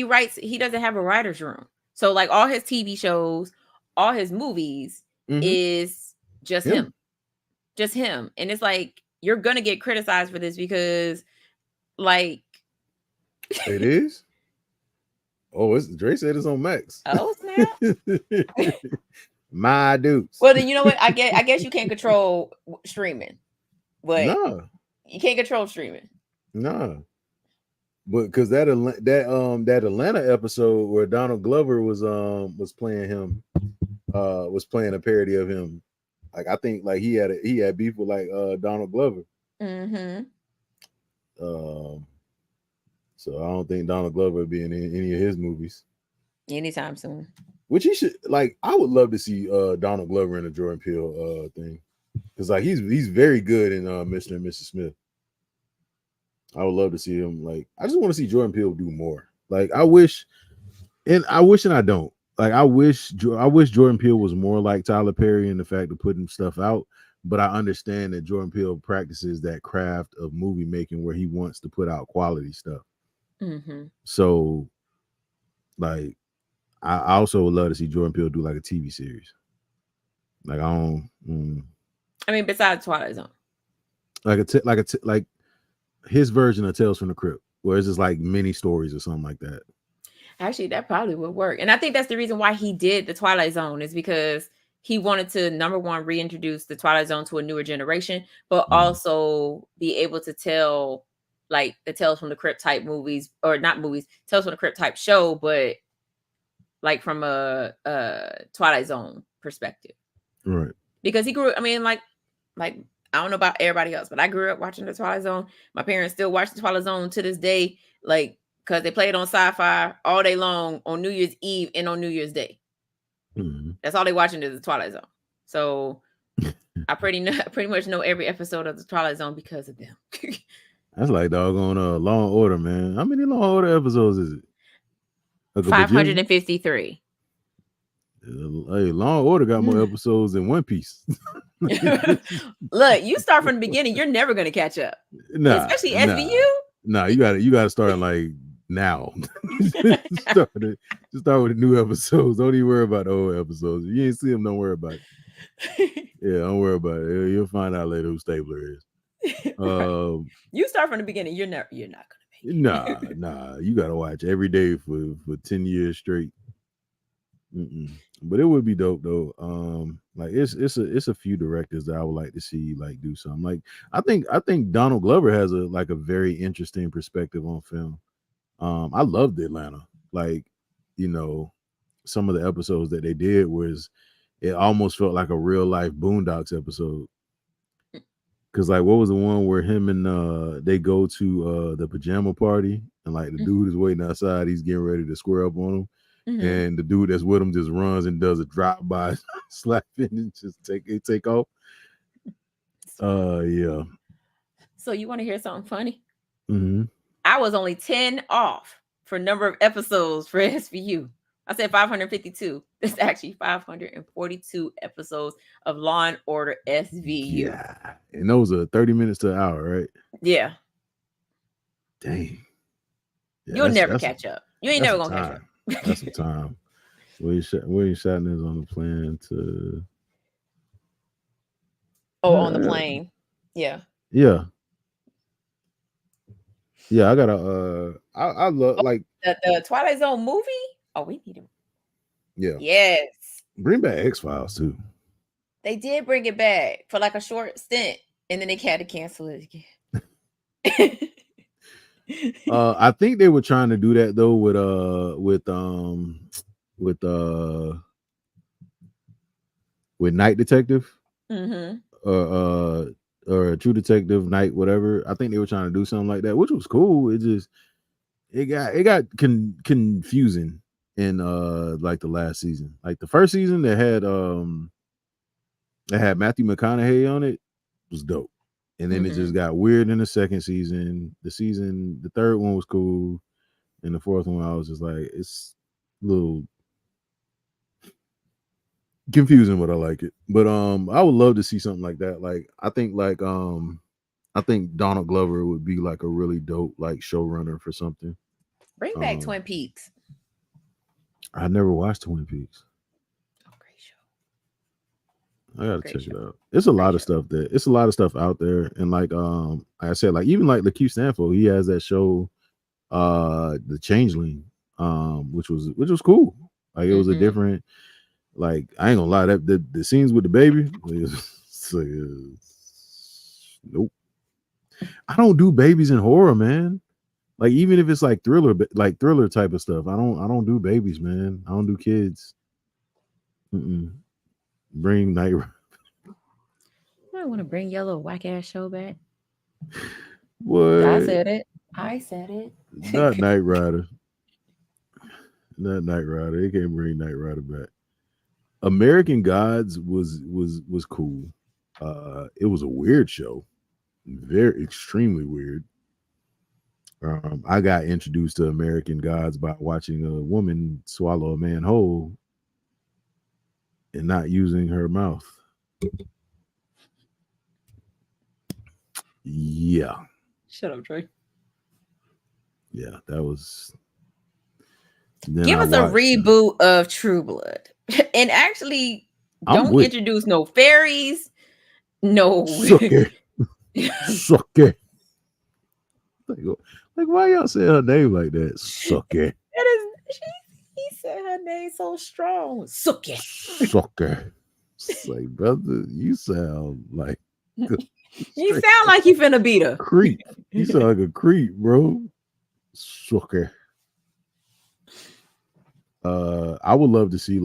writes. He doesn't have a writer's room. So like all his TV shows, all his movies is just him. Just him. And it's like you're gonna get criticized for this because like it is. Oh, Dre said it's on Max. Oh snap. My dudes. Well, then you know what? I guess you can't control streaming, but you can't control streaming. No, but because that Atlanta episode where Donald Glover was playing him, was playing a parody of him. Like I think like he had beef with like Donald Glover. So I don't think Donald Glover would be in any of his movies anytime soon. Which he should like. I would love to see Donald Glover in a Jordan Peele thing because like he's very good in Mr. and Mrs. Smith. I would love to see him. Like I just want to see Jordan Peele do more. Like I wish and I don't. Like I wish Jordan Peele was more like Tyler Perry in the fact of putting stuff out. But I understand that Jordan Peele practices that craft of movie making where he wants to put out quality stuff. So, like, I also would love to see Jordan Peele do like a TV series. Like I don't. I mean, besides Twilight Zone, like his version of Tales from the Crypt, where it's just like mini stories or something like that. Actually, that probably would work, and I think that's the reason why he did the Twilight Zone is because he wanted to number one reintroduce the Twilight Zone to a newer generation, but also be able to tell like the Tales from the Crypt type movies, or not movies, Tales from the Crypt type show, but like from a Twilight Zone perspective, right? Because he grew. I mean, like I don't know about everybody else, but I grew up watching the Twilight Zone. My parents still watch the Twilight Zone to this day, like because they play it on Sci-Fi all day long on New Year's Eve and on New Year's Day. That's all they watching is the Twilight Zone. So I pretty much know every episode of the Twilight Zone because of them. That's like doggone Law and Order, man. How many Law and Order episodes is it? Like 553. Hey, Law and Order got more episodes than One Piece. Look, you start from the beginning, you're never gonna catch up. Especially SVU. Nah, you gotta start like now. Start with the new episodes. Don't even worry about the old episodes. If you ain't see them, don't worry about it. Yeah, don't worry about it. You'll find out later who Stabler is. You start from the beginning. You're not gonna make it. Nah. You gotta watch every day for 10 years straight. But it would be dope though. Like it's a few directors that I would like to see like do something. Like I think Donald Glover has a very interesting perspective on film. I loved Atlanta. Like, you know, some of the episodes that they did it almost felt like a real life Boondocks episode. Cause like what was the one where him and they go to the pajama party and like the dude is waiting outside, he's getting ready to square up on him. And the dude that's with him just runs and does a drop by slap and just take off. Yeah. So you want to hear something funny? Mm-hmm. I was only 10 off for number of episodes for SVU. I said 552. It's actually 542 episodes of Law and Order SVU. Yeah, and those are 30 minutes to an hour, right? Yeah. Dang. Yeah, You'll never that's catch up. You ain't that's never some gonna catch up. time. That's some time. William Shatner is on the plan to. Oh, on the plane. Yeah. Yeah. Yeah, I gotta. I love like The Twilight Zone movie. Oh, we need him. yeah. Yes. Bring back X-Files too. They did bring it back for like a short stint, and then they had to cancel it again. I think they were trying to do that though with Night Detective. Mm-hmm. Or True Detective Night, whatever. I think they were trying to do something like that, which was cool. It got confusing in like the last season. Like the first season that had Matthew McConaughey on it was dope. And then it just got weird in the second season. The third one was cool. And the fourth one, I was just like, it's a little confusing, but I like it. But I would love to see something like that. Like I think Donald Glover would be like a really dope like showrunner for something. Bring back Twin Peaks. I never watched Twin Peaks. Oh, great show. I gotta check it out. It's a lot of stuff out there. And like I said, like even like Lakeith Stanfield, he has that show The Changeling, which was cool. Like it was a different, like I ain't gonna lie, that the scenes with the baby, nope. I don't do babies in horror, man. Like even if it's like thriller type of stuff, I don't do babies, man. I don't do kids. Bring Night Rider. I want to bring Yellow whack ass show back. What? I said it. Not Night Rider. Not Night Rider. They can't bring Night Rider back. American Gods was cool. It was a weird show. Very extremely weird. I got introduced to American Gods by watching a woman swallow a man whole and not using her mouth. Yeah. Shut up, Trey. Yeah, that was. Give us a reboot of True Blood, and actually don't introduce no fairies. No. Suck it. Like why y'all say her name like that? Suck it. He said her name so strong. Suck it. Suck it. It's like, brother, you sound like you sound like you finna beat her. Creep. You sound like a creep, bro. Suck it. I would love to see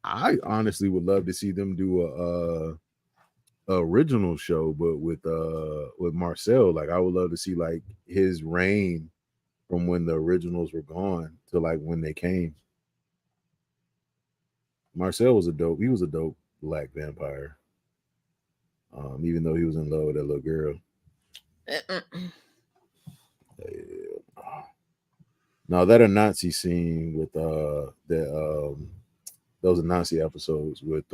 I honestly would love to see them do a original show, but with Marcel. Like I would love to see like his reign from when the originals were gone to like when they came. Marcel was a dope black vampire. Even though he was in love with that little girl. Now that a Nazi scene with those are Nazi episodes with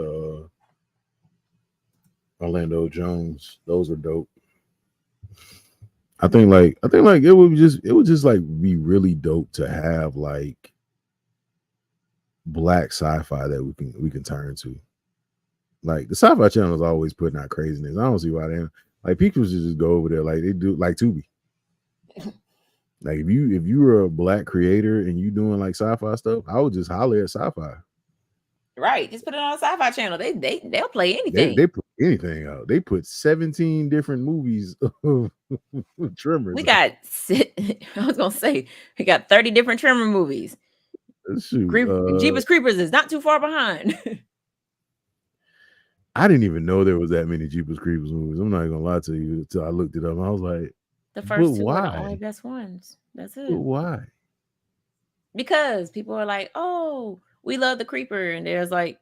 Orlando Jones. Those are dope. I think it would just like be really dope to have like black sci-fi that we can turn to. Like the Sci-Fi Channel is always putting out craziness. I don't see why they like people should just go over there like they do like Tubi. Like if you were a black creator and you doing like sci-fi stuff, I would just holler at Sci-Fi. Right, just put it on a Sci-Fi Channel. They'll play anything. They put anything out. They put 17 different movies of Tremors. We got I was gonna say we got 30 different Tremor movies. Shoot, Jeepers Creepers is not too far behind. I didn't even know there was that many Jeepers Creepers movies. I'm not gonna lie to you until I looked it up. I was like, the first two are the only best ones. That's it. But why? Because people are like, oh, we love the creeper, and there's like,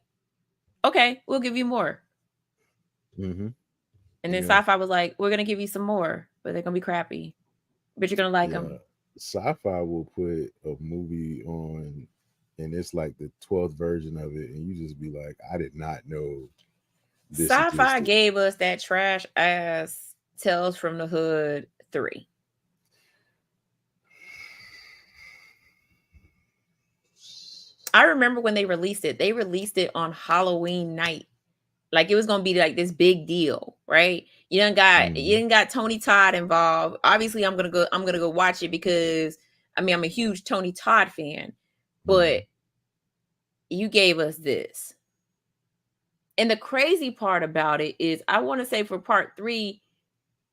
okay, we'll give you more. Mm-hmm. And then Sci-Fi was like, we're gonna give you some more, but they're gonna be crappy, but you're gonna like them. Sci-Fi will put a movie on and it's like the 12th version of it, and you just be like, I did not know this Sci-fi existed. gave us that trash ass Tales from the Hood 3. I remember when they released it on Halloween night. Like it was gonna be like this big deal, right? You done got Tony Todd involved. Obviously, I'm gonna go watch it because I'm a huge Tony Todd fan, but you gave us this. And the crazy part about it is, I want to say for part 3,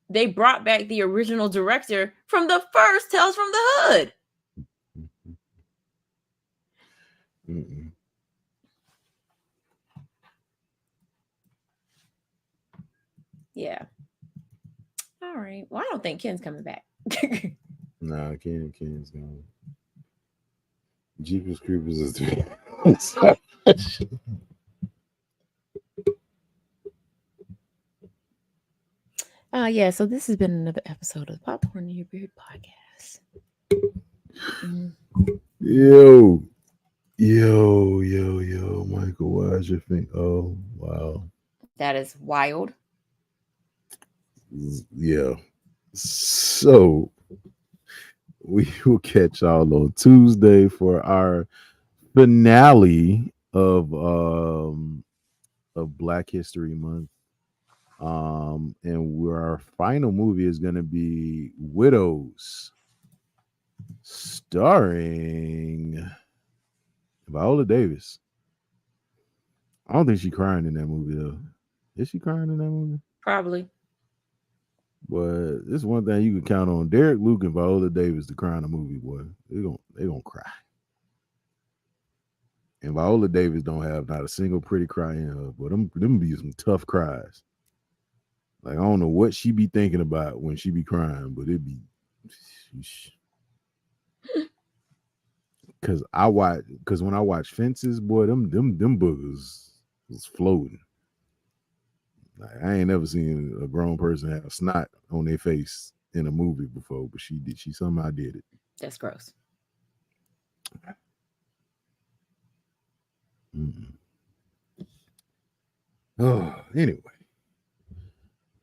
they brought back the original director from the first Tales from the Hood. Mm-mm. Yeah. All right. Well, I don't think Ken's coming back. Nah, Ken's gone. Jeepers Creepers is Yeah, so this has been another episode of Popcorn in Your Beard podcast. Yo, Michael, why is your thing? Oh, wow. That is wild. Yeah. So we will catch y'all on Tuesday for our finale of Black History Month. And our final movie is going to be Widows, starring Viola Davis. I don't think she's crying in that movie though. Is she crying in that movie? Probably. But this is one thing you can count on: Derek Luke and Viola Davis to cry in a movie. Boy, they gonna cry. And Viola Davis don't have not a single pretty cry in her, but them be some tough cries. Like I don't know what she be thinking about when she be crying, but it be. Cause when I watch Fences, boy, them boogers was floating. Like, I ain't never seen a grown person have snot on their face in a movie before, but she did. She somehow did it. That's gross. Oh, anyway,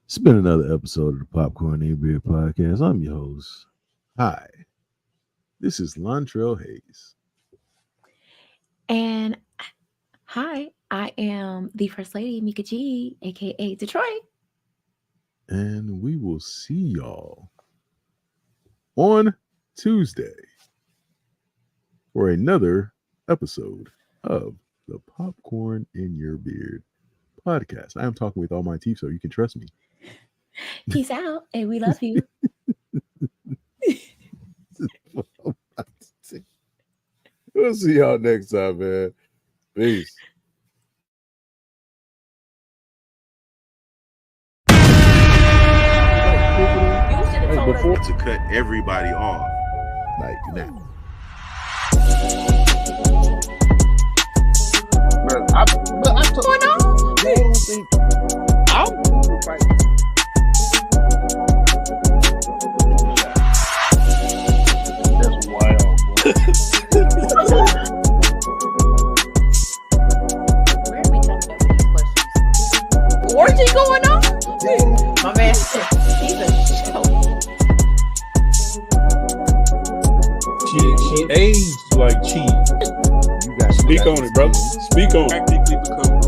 it's been another episode of the Popcorn in Your Beard podcast. I'm your host. Hi, this is Lontrell Hayes. And hi, I am the First Lady, Mika G, aka Detroit. And we will see y'all on Tuesday for another episode of the Popcorn in Your Beard podcast. I am talking with all my teeth, so you can trust me. Peace out, and we love you. We'll see y'all next time, man. Peace. Before to cut everybody off. Like now. That's wild. Where are we talking about these questions? Orgy going on? My man said he's a show. She aged like cheese. You got Speak on it, brother. Speak on it. Practically become